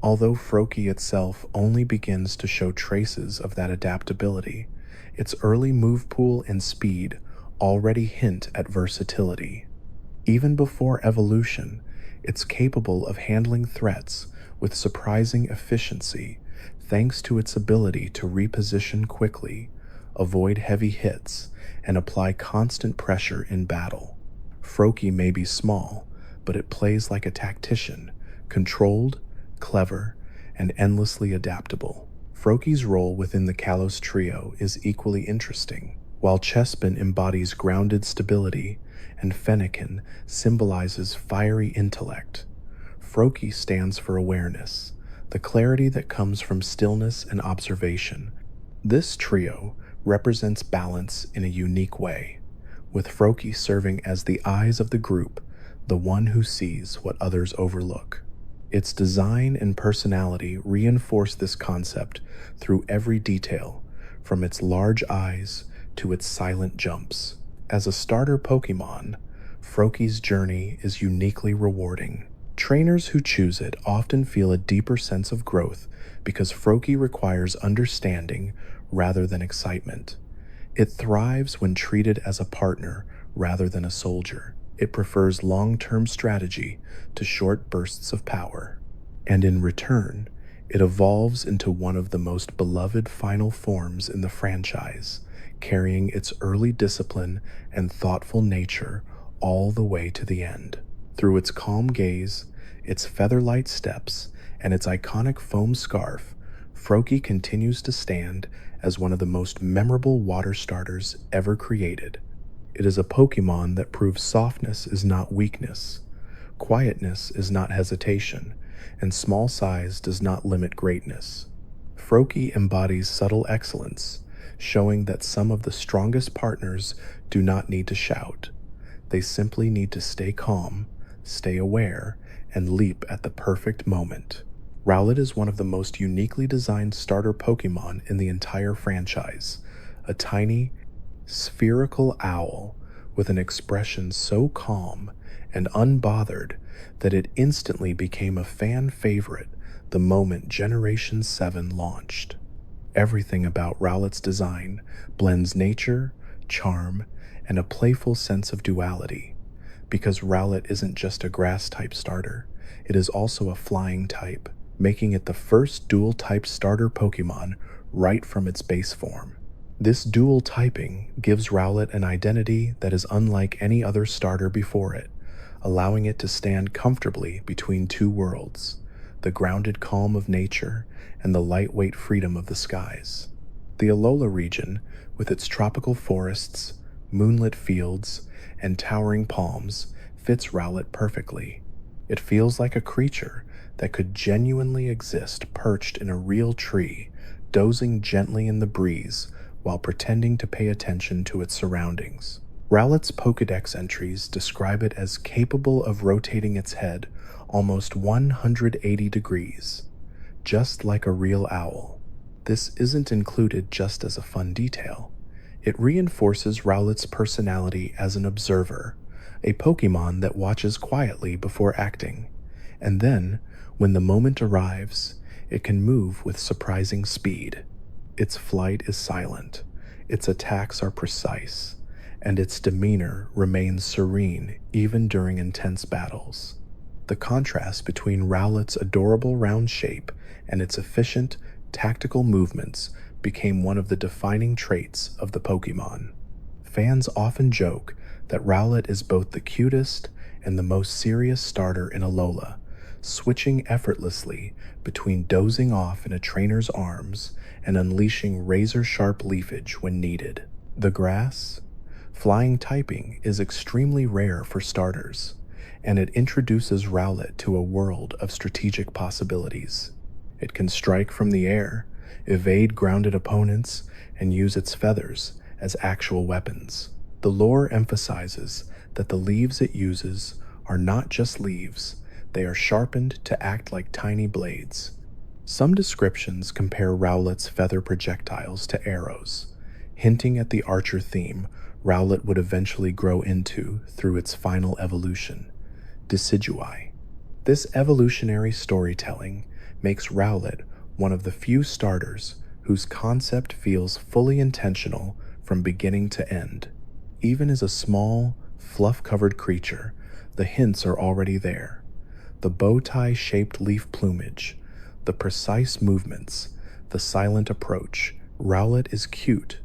Although Froakie itself only begins to show traces of that adaptability, its early move pool and speed already hint at versatility. Even before evolution, it's capable of handling threats with surprising efficiency thanks to its ability to reposition quickly, avoid heavy hits, and apply constant pressure in battle. Froakie may be small, but it plays like a tactician, controlled, clever, and endlessly adaptable. Froakie's role within the Kalos trio is equally interesting. While Chespin embodies grounded stability and Fennekin symbolizes fiery intellect, Froakie stands for awareness, the clarity that comes from stillness and observation. This trio represents balance in a unique way, with Froakie serving as the eyes of the group, the one who sees what others overlook. Its design and personality reinforce this concept through every detail, from its large eyes to its silent jumps. As a starter Pokemon, Froakie's journey is uniquely rewarding. Trainers who choose it often feel a deeper sense of growth because Froakie requires understanding rather than excitement. It thrives when treated as a partner rather than a soldier. It prefers long-term strategy to short bursts of power. And in return, it evolves into one of the most beloved final forms in the franchise, carrying its early discipline and thoughtful nature all the way to the end. Through its calm gaze, its feather-light steps, and its iconic foam scarf, Froakie continues to stand as one of the most memorable water starters ever created. It is a Pokemon that proves softness is not weakness, quietness is not hesitation, and small size does not limit greatness. Froakie embodies subtle excellence, showing that some of the strongest partners do not need to shout. They simply need to stay calm, stay aware, and leap at the perfect moment. Rowlet is one of the most uniquely designed starter Pokemon in the entire franchise, a tiny, spherical owl with an expression so calm and unbothered that it instantly became a fan favorite the moment Generation 7 launched. Everything about Rowlet's design blends nature, charm, and a playful sense of duality, because Rowlet isn't just a grass-type starter, it is also a flying type, making it the first dual-type starter Pokemon right from its base form. This dual typing gives Rowlet an identity that is unlike any other starter before it, allowing it to stand comfortably between two worlds, the grounded calm of nature and the lightweight freedom of the skies. The Alola region, with its tropical forests, moonlit fields, and towering palms, fits Rowlet perfectly. It feels like a creature that could genuinely exist perched in a real tree, dozing gently in the breeze while pretending to pay attention to its surroundings. Rowlet's Pokédex entries describe it as capable of rotating its head almost 180 degrees, just like a real owl. This isn't included just as a fun detail. It reinforces Rowlet's personality as an observer, a Pokemon that watches quietly before acting, and then, when the moment arrives, it can move with surprising speed. Its flight is silent, its attacks are precise, and its demeanor remains serene even during intense battles. The contrast between Rowlet's adorable round shape and its efficient, tactical movements became one of the defining traits of the Pokemon. Fans often joke that Rowlet is both the cutest and the most serious starter in Alola, switching effortlessly between dozing off in a trainer's arms and unleashing razor-sharp leafage when needed. The grass, flying typing is extremely rare for starters, and it introduces Rowlet to a world of strategic possibilities. It can strike from the air, evade grounded opponents, and use its feathers as actual weapons. The lore emphasizes that the leaves it uses are not just leaves, they are sharpened to act like tiny blades. Some descriptions compare Rowlet's feather projectiles to arrows, hinting at the archer theme Rowlet would eventually grow into through its final evolution, Decidueye. This evolutionary storytelling makes Rowlet one of the few starters whose concept feels fully intentional from beginning to end. Even as a small, fluff-covered creature, the hints are already there. The bow-tie-shaped leaf plumage, the precise movements, the silent approach. Rowlet is cute,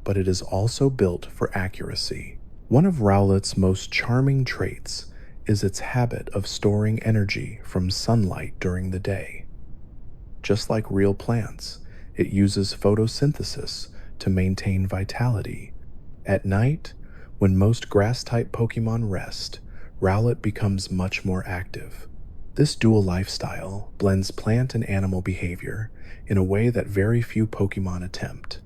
but it is also built for accuracy. One of Rowlet's most charming traits is its habit of storing energy from sunlight during the day. Just like real plants, it uses photosynthesis to maintain vitality. At night, when most grass-type Pokemon rest, Rowlet becomes much more active. This dual lifestyle blends plant and animal behavior in a way that very few Pokemon attempt.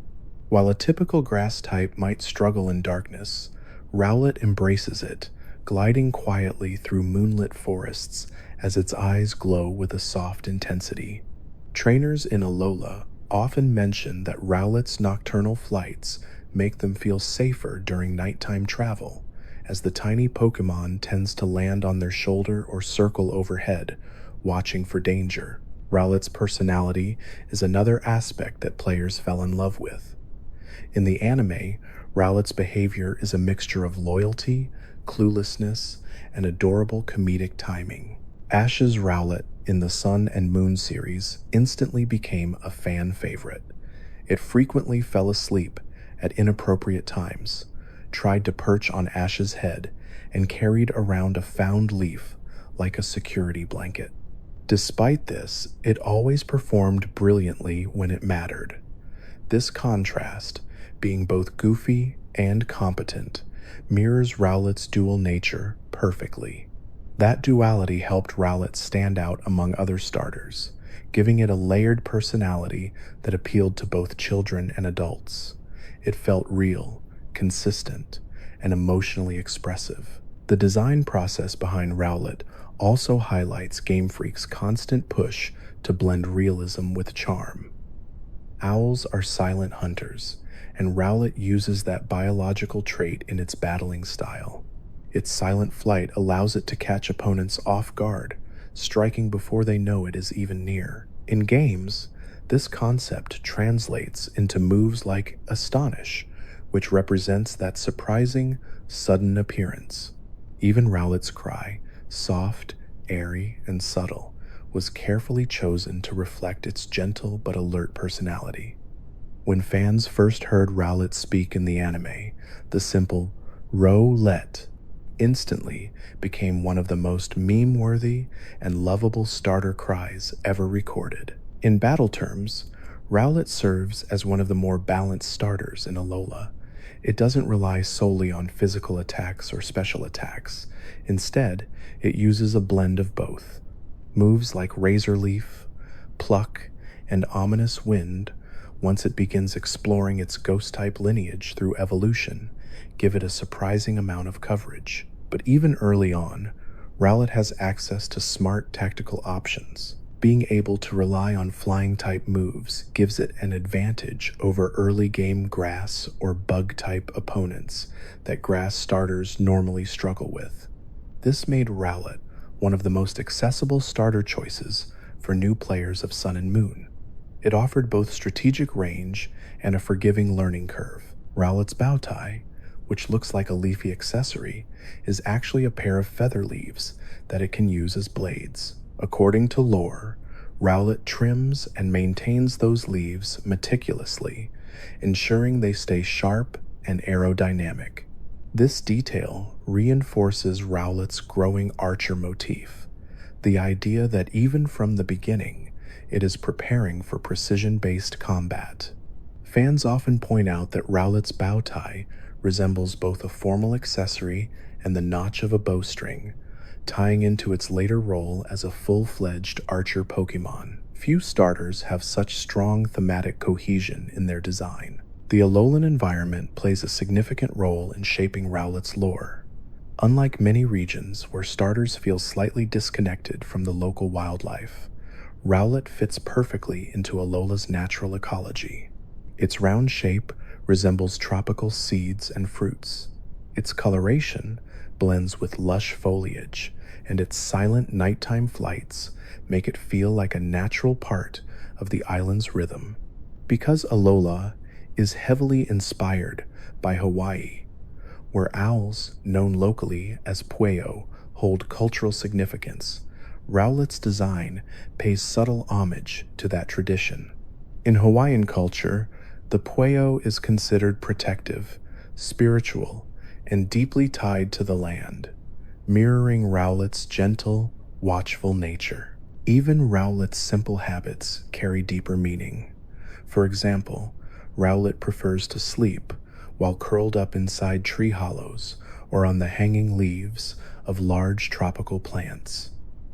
While a typical grass type might struggle in darkness, Rowlet embraces it, gliding quietly through moonlit forests as its eyes glow with a soft intensity. Trainers in Alola often mention that Rowlet's nocturnal flights make them feel safer during nighttime travel, as the tiny Pokémon tends to land on their shoulder or circle overhead, watching for danger. Rowlet's personality is another aspect that players fell in love with. In the anime, Rowlet's behavior is a mixture of loyalty, cluelessness, and adorable comedic timing. Ash's Rowlet in the Sun and Moon series instantly became a fan favorite. It frequently fell asleep at inappropriate times, tried to perch on Ash's head, and carried around a found leaf like a security blanket. Despite this, it always performed brilliantly when it mattered. This contrast, being both goofy and competent, mirrors Rowlet's dual nature perfectly. That duality helped Rowlet stand out among other starters, giving it a layered personality that appealed to both children and adults. It felt real, consistent, and emotionally expressive. The design process behind Rowlet also highlights Game Freak's constant push to blend realism with charm. Owls are silent hunters, and Rowlet uses that biological trait in its battling style. Its silent flight allows it to catch opponents off guard, striking before they know it is even near. In games, this concept translates into moves like Astonish, which represents that surprising, sudden appearance. Even Rowlet's cry, soft, airy, and subtle, was carefully chosen to reflect its gentle but alert personality. When fans first heard Rowlet speak in the anime, the simple "Rowlet" instantly became one of the most meme-worthy and lovable starter cries ever recorded. In battle terms, Rowlet serves as one of the more balanced starters in Alola. It doesn't rely solely on physical attacks or special attacks. Instead, it uses a blend of both. Moves like Razor Leaf, Pluck, and Ominous Wind, once it begins exploring its ghost-type lineage through evolution, give it a surprising amount of coverage. But even early on, Rowlet has access to smart tactical options. Being able to rely on flying-type moves gives it an advantage over early-game grass or bug-type opponents that grass starters normally struggle with. This made Rowlet one of the most accessible starter choices for new players of Sun and Moon. It offered both strategic range and a forgiving learning curve. Rowlet's bow tie, which looks like a leafy accessory, is actually a pair of feather leaves that it can use as blades. According to lore, Rowlet trims and maintains those leaves meticulously, ensuring they stay sharp and aerodynamic. This detail reinforces Rowlet's growing archer motif, the idea that even from the beginning, it is preparing for precision-based combat. Fans often point out that Rowlet's bow tie resembles both a formal accessory and the notch of a bowstring, tying into its later role as a full-fledged archer Pokémon. Few starters have such strong thematic cohesion in their design. The Alolan environment plays a significant role in shaping Rowlet's lore. Unlike many regions where starters feel slightly disconnected from the local wildlife, Rowlet fits perfectly into Alola's natural ecology. Its round shape resembles tropical seeds and fruits. Its coloration blends with lush foliage, and its silent nighttime flights make it feel like a natural part of the island's rhythm. Because Alola is heavily inspired by Hawaii, where owls, known locally as pueo, hold cultural significance, Rowlet's design pays subtle homage to that tradition. In Hawaiian culture, the pueo is considered protective, spiritual, and deeply tied to the land, mirroring Rowlet's gentle, watchful nature. Even Rowlet's simple habits carry deeper meaning. For example, Rowlet prefers to sleep while curled up inside tree hollows or on the hanging leaves of large tropical plants.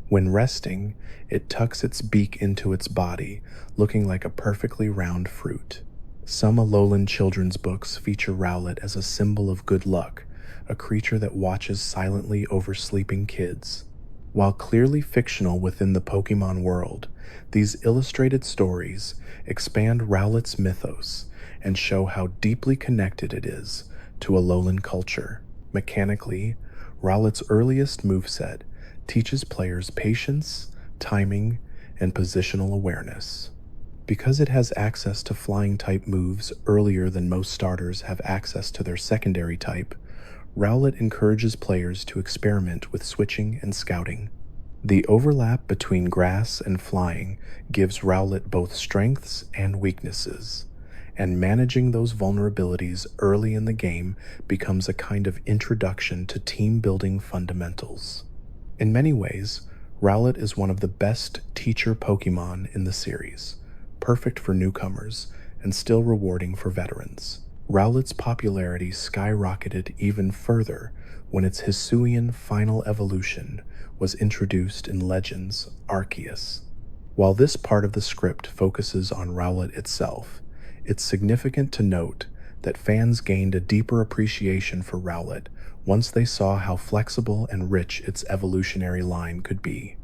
When resting, it tucks its beak into its body, looking like a perfectly round fruit. Some Alolan children's books feature Rowlet as a symbol of good luck, a creature that watches silently over sleeping kids. While clearly fictional within the Pokemon world, these illustrated stories expand Rowlet's mythos and show how deeply connected it is to Alolan culture. Mechanically, Rowlet's earliest moveset teaches players patience, timing, and positional awareness. Because it has access to flying type moves earlier than most starters have access to their secondary type, Rowlet encourages players to experiment with switching and scouting. The overlap between grass and flying gives Rowlet both strengths and weaknesses, and managing those vulnerabilities early in the game becomes a kind of introduction to team building fundamentals. In many ways, Rowlet is one of the best teacher Pokemon in the series, perfect for newcomers and still rewarding for veterans. Rowlet's popularity skyrocketed even further when its Hisuian final evolution was introduced in Legends Arceus. While this part of the script focuses on Rowlet itself, it's significant to note that fans gained a deeper appreciation for Rowlet once they saw how flexible and rich its evolutionary line could be.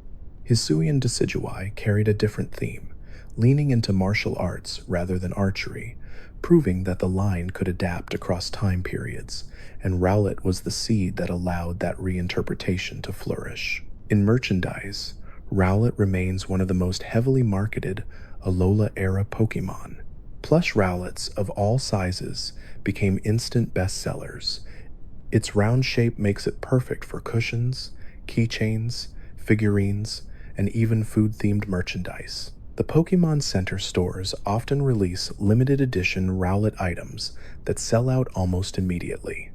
Hisuian Decidueye carried a different theme, leaning into martial arts rather than archery, proving that the line could adapt across time periods, and Rowlet was the seed that allowed that reinterpretation to flourish. In merchandise, Rowlet remains one of the most heavily marketed Alola-era Pokemon. Plush Rowlets of all sizes became instant bestsellers. Its round shape makes it perfect for cushions, keychains, figurines, and even food-themed merchandise. The Pokemon Center stores often release limited edition Rowlet items that sell out almost immediately.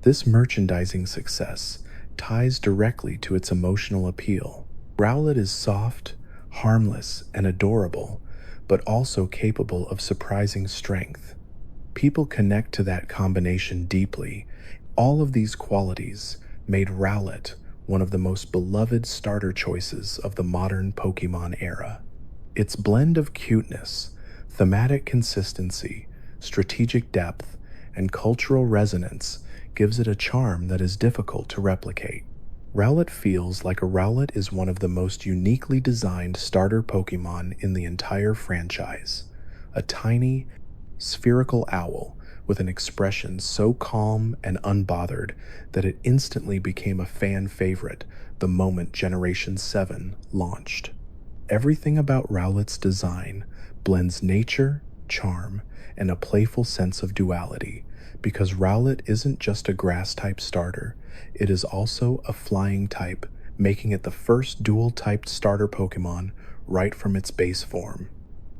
This merchandising success ties directly to its emotional appeal. Rowlet is soft, harmless, and adorable, but also capable of surprising strength. People connect to that combination deeply. All of these qualities made Rowlet one of the most beloved starter choices of the modern Pokemon era. Its blend of cuteness, thematic consistency, strategic depth, and cultural resonance gives it a charm that is difficult to replicate. Rowlet feels like a Rowlet is one of the most uniquely designed starter Pokemon in the entire franchise. A tiny, spherical owl with an expression so calm and unbothered that it instantly became a fan favorite the moment Generation 7 launched. Everything about Rowlet's design blends nature, charm, and a playful sense of duality, because Rowlet isn't just a grass-type starter, it is also a flying type, making it the first dual-typed starter Pokemon right from its base form.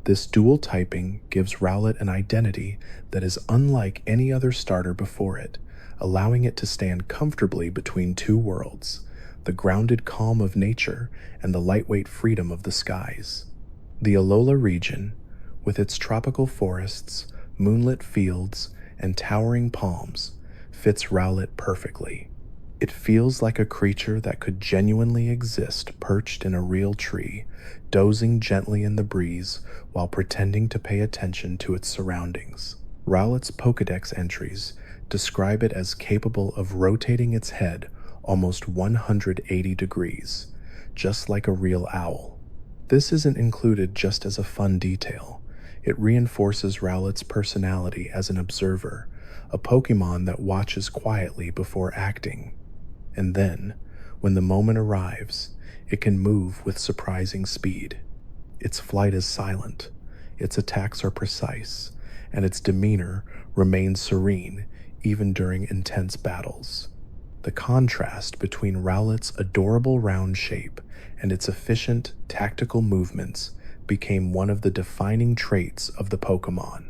This dual typing gives Rowlet an identity that is unlike any other starter before it, allowing it to stand comfortably between two worlds, the grounded calm of nature and the lightweight freedom of the skies. The Alola region, with its tropical forests, moonlit fields, and towering palms, fits Rowlet perfectly. It feels like a creature that could genuinely exist perched in a real tree, dozing gently in the breeze while pretending to pay attention to its surroundings. Rowlet's Pokédex entries describe it as capable of rotating its head almost 180 degrees, just like a real owl. This isn't included just as a fun detail. It reinforces Rowlet's personality as an observer, a Pokemon that watches quietly before acting. And then, when the moment arrives, it can move with surprising speed. Its flight is silent, its attacks are precise, and its demeanor remains serene even during intense battles. The contrast between Rowlet's adorable round shape and its efficient, tactical movements became one of the defining traits of the Pokemon.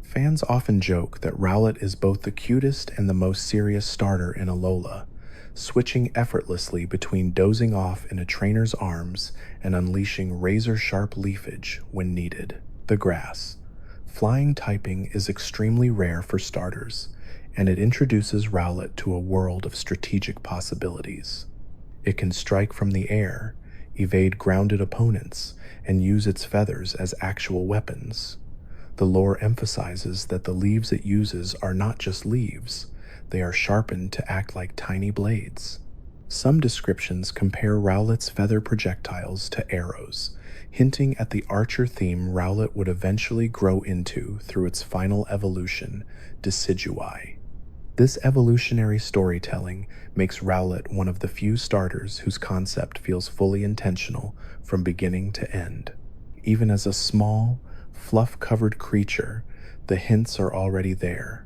Fans often joke that Rowlet is both the cutest and the most serious starter in Alola, switching effortlessly between dozing off in a trainer's arms and unleashing razor-sharp leafage when needed. The grass. Flying typing is extremely rare for starters, and it introduces Rowlet to a world of strategic possibilities. It can strike from the air, evade grounded opponents, and use its feathers as actual weapons. The lore emphasizes that the leaves it uses are not just leaves, they are sharpened to act like tiny blades. Some descriptions compare Rowlet's feather projectiles to arrows, hinting at the archer theme Rowlet would eventually grow into through its final evolution, Decidueye. This evolutionary storytelling makes Rowlet one of the few starters whose concept feels fully intentional from beginning to end. Even as a small, fluff-covered creature, the hints are already there.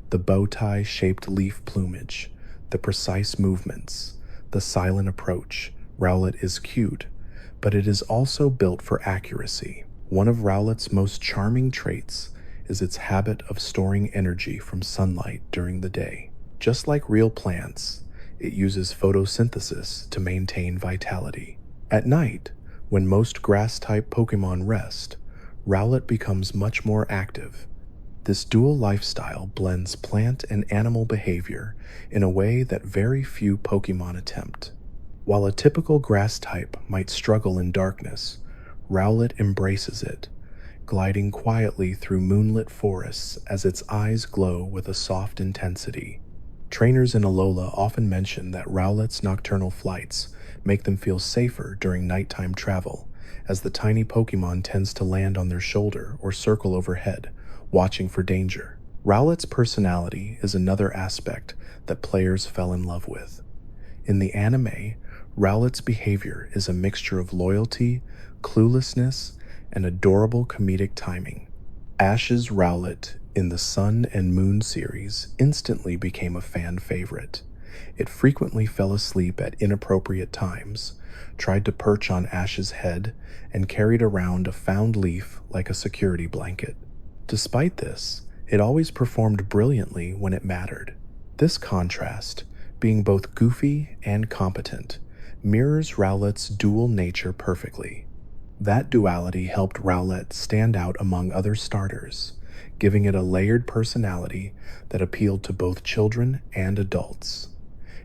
The bow-tie-shaped leaf plumage, the precise movements, the silent approach. Rowlet is cute, but it is also built for accuracy. One of Rowlet's most charming traits is its habit of storing energy from sunlight during the day. Just like real plants, it uses photosynthesis to maintain vitality. At night, when most grass-type Pokémon rest, Rowlet becomes much more active. This dual lifestyle blends plant and animal behavior in a way that very few Pokémon attempt. While a typical grass type might struggle in darkness, Rowlet embraces it, gliding quietly through moonlit forests as its eyes glow with a soft intensity. Trainers in Alola often mention that Rowlet's nocturnal flights make them feel safer during nighttime travel, as the tiny Pokémon tends to land on their shoulder or circle overhead, watching for danger. Rowlet's personality is another aspect that players fell in love with. In the anime, Rowlet's behavior is a mixture of loyalty, cluelessness, and adorable comedic timing. Ash's Rowlet in the Sun and Moon series instantly became a fan favorite. It frequently fell asleep at inappropriate times, tried to perch on Ash's head, and carried around a found leaf like a security blanket. Despite this, it always performed brilliantly when it mattered. This contrast, being both goofy and competent, mirrors Rowlet's dual nature perfectly. That duality helped Rowlet stand out among other starters, giving it a layered personality that appealed to both children and adults.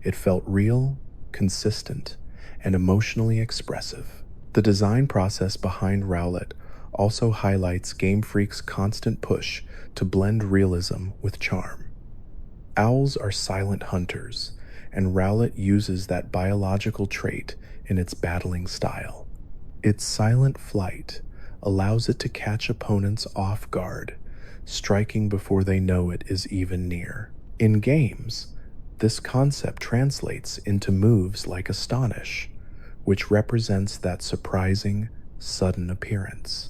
It felt real, consistent, and emotionally expressive. The design process behind Rowlet also highlights Game Freak's constant push to blend realism with charm. Owls are silent hunters, and Rowlet uses that biological trait in its battling style. Its silent flight allows it to catch opponents off guard, striking before they know it is even near. In games, this concept translates into moves like Astonish, which represents that surprising, sudden appearance.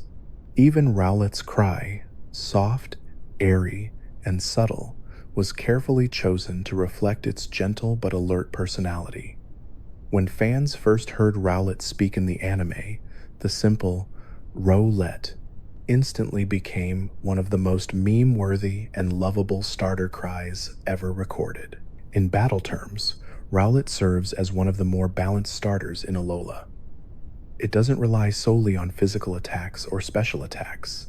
Even Rowlet's cry, soft, airy, and subtle, was carefully chosen to reflect its gentle but alert personality. When fans first heard Rowlet speak in the anime, the simple "Rowlet" instantly became one of the most meme-worthy and lovable starter cries ever recorded. In battle terms, Rowlet serves as one of the more balanced starters in Alola. It doesn't rely solely on physical attacks or special attacks.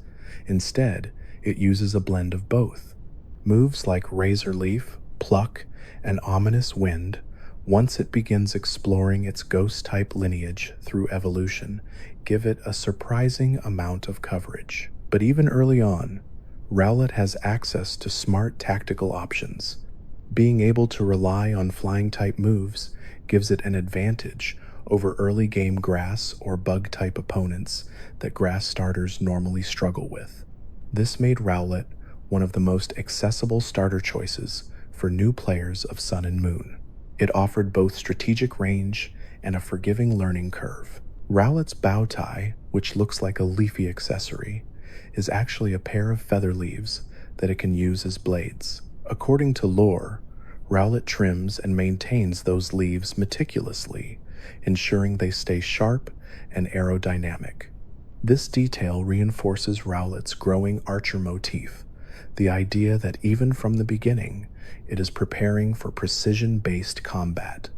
Instead, it uses a blend of both. Moves like Razor Leaf, Pluck, and Ominous Wind, once it begins exploring its ghost-type lineage through evolution, give it a surprising amount of coverage. But even early on, Rowlet has access to smart tactical options. Being able to rely on flying-type moves gives it an advantage over early-game grass or bug-type opponents that grass starters normally struggle with. This made Rowlet one of the most accessible starter choices for new players of Sun and Moon. It offered both strategic range and a forgiving learning curve. Rowlet's bow tie, which looks like a leafy accessory, is actually a pair of feather leaves that it can use as blades. According to lore, Rowlet trims and maintains those leaves meticulously, ensuring they stay sharp and aerodynamic. This detail reinforces Rowlet's growing archer motif, the idea that even from the beginning, it is preparing for precision-based combat.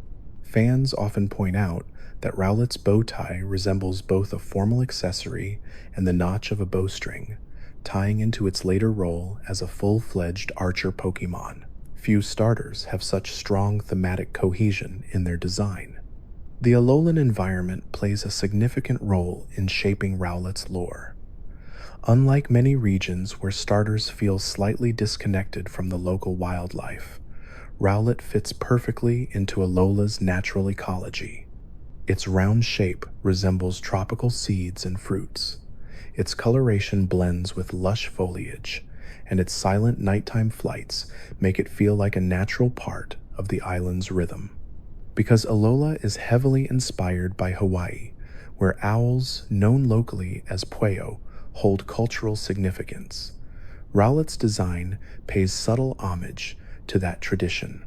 Fans often point out that Rowlet's bow tie resembles both a formal accessory and the notch of a bowstring, tying into its later role as a full-fledged archer Pokémon. Few starters have such strong thematic cohesion in their design. The Alolan environment plays a significant role in shaping Rowlet's lore. Unlike many regions where starters feel slightly disconnected from the local wildlife, Rowlet fits perfectly into Alola's natural ecology. Its round shape resembles tropical seeds and fruits. Its coloration blends with lush foliage, and its silent nighttime flights make it feel like a natural part of the island's rhythm. Because Alola is heavily inspired by Hawaii, where owls, known locally as pueo, hold cultural significance, Rowlet's design pays subtle homage to that tradition.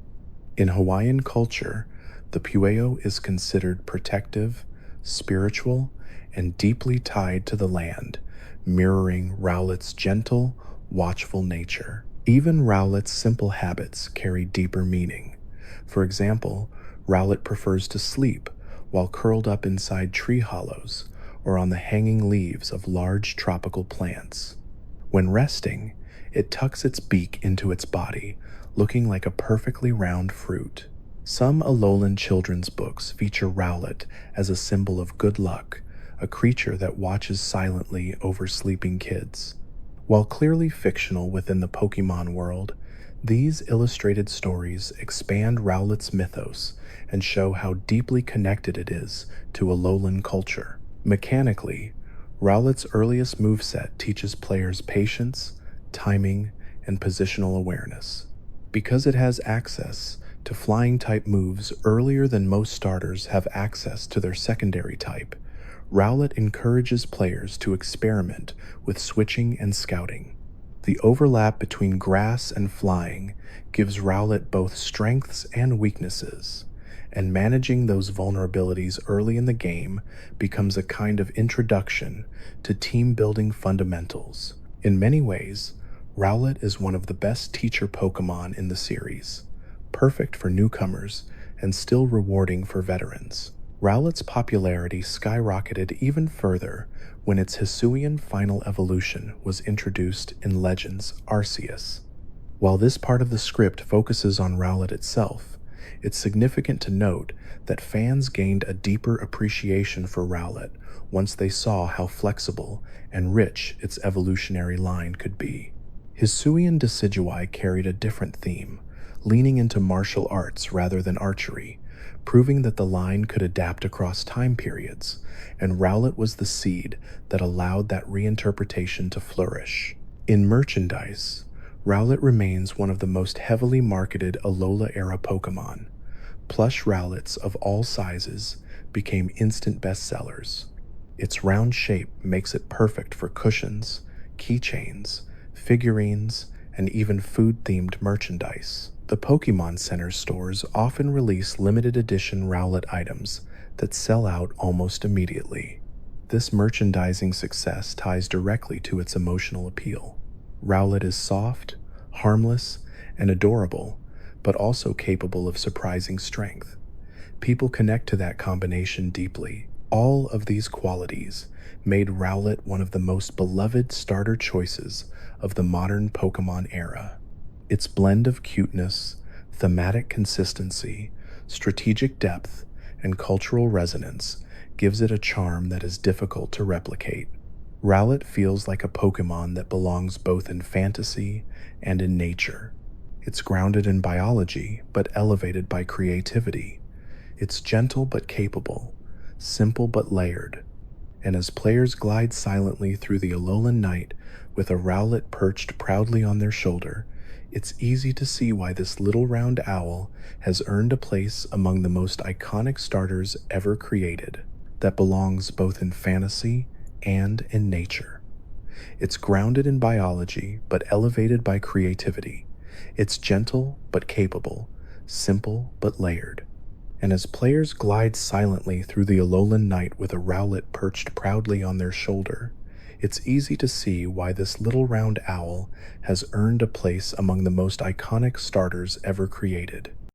In Hawaiian culture, the pueo is considered protective, spiritual, and deeply tied to the land, mirroring Rowlet's gentle, watchful nature. Even Rowlet's simple habits carry deeper meaning. For example, Rowlet prefers to sleep while curled up inside tree hollows or on the hanging leaves of large tropical plants. When resting, it tucks its beak into its body, looking like a perfectly round fruit. Some Alolan children's books feature Rowlet as a symbol of good luck, a creature that watches silently over sleeping kids. While clearly fictional within the Pokemon world, these illustrated stories expand Rowlet's mythos and show how deeply connected it is to Alolan culture. Mechanically, Rowlet's earliest moveset teaches players patience, timing, and positional awareness. Because it has access to flying-type moves earlier than most starters have access to their secondary type, Rowlet encourages players to experiment with switching and scouting. The overlap between grass and flying gives Rowlet both strengths and weaknesses, and managing those vulnerabilities early in the game becomes a kind of introduction to team-building fundamentals. In many ways, Rowlet is one of the best teacher Pokemon in the series, perfect for newcomers and still rewarding for veterans. Rowlet's popularity skyrocketed even further when its Hisuian final evolution was introduced in Legends Arceus. While this part of the script focuses on Rowlet itself, it's significant to note that fans gained a deeper appreciation for Rowlet once they saw how flexible and rich its evolutionary line could be. Hisuian Decidueye carried a different theme, leaning into martial arts rather than archery, proving that the line could adapt across time periods, and Rowlet was the seed that allowed that reinterpretation to flourish. In merchandise, Rowlet remains one of the most heavily marketed Alola-era Pokemon. Plush Rowlets of all sizes became instant bestsellers. Its round shape makes it perfect for cushions, keychains, figurines, and even food-themed merchandise. The Pokemon Center stores often release limited edition Rowlet items that sell out almost immediately. This merchandising success ties directly to its emotional appeal. Rowlet is soft, harmless, and adorable, but also capable of surprising strength. People connect to that combination deeply. All of these qualities made Rowlet one of the most beloved starter choices of the modern Pokemon era. Its blend of cuteness, thematic consistency, strategic depth, and cultural resonance gives it a charm that is difficult to replicate. Rowlet feels like a Pokemon that belongs both in fantasy and in nature. It's grounded in biology, but elevated by creativity. It's gentle but capable, simple but layered. And as players glide silently through the Alolan night with a Rowlet perched proudly on their shoulder, it's easy to see why this little round owl has earned a place among the most iconic starters ever created, that belongs both in fantasy and in nature. It's grounded in biology but elevated by creativity. It's gentle but capable, simple but layered. And as players glide silently through the Alolan night with a Rowlet perched proudly on their shoulder, it's easy to see why this little round owl has earned a place among the most iconic starters ever created.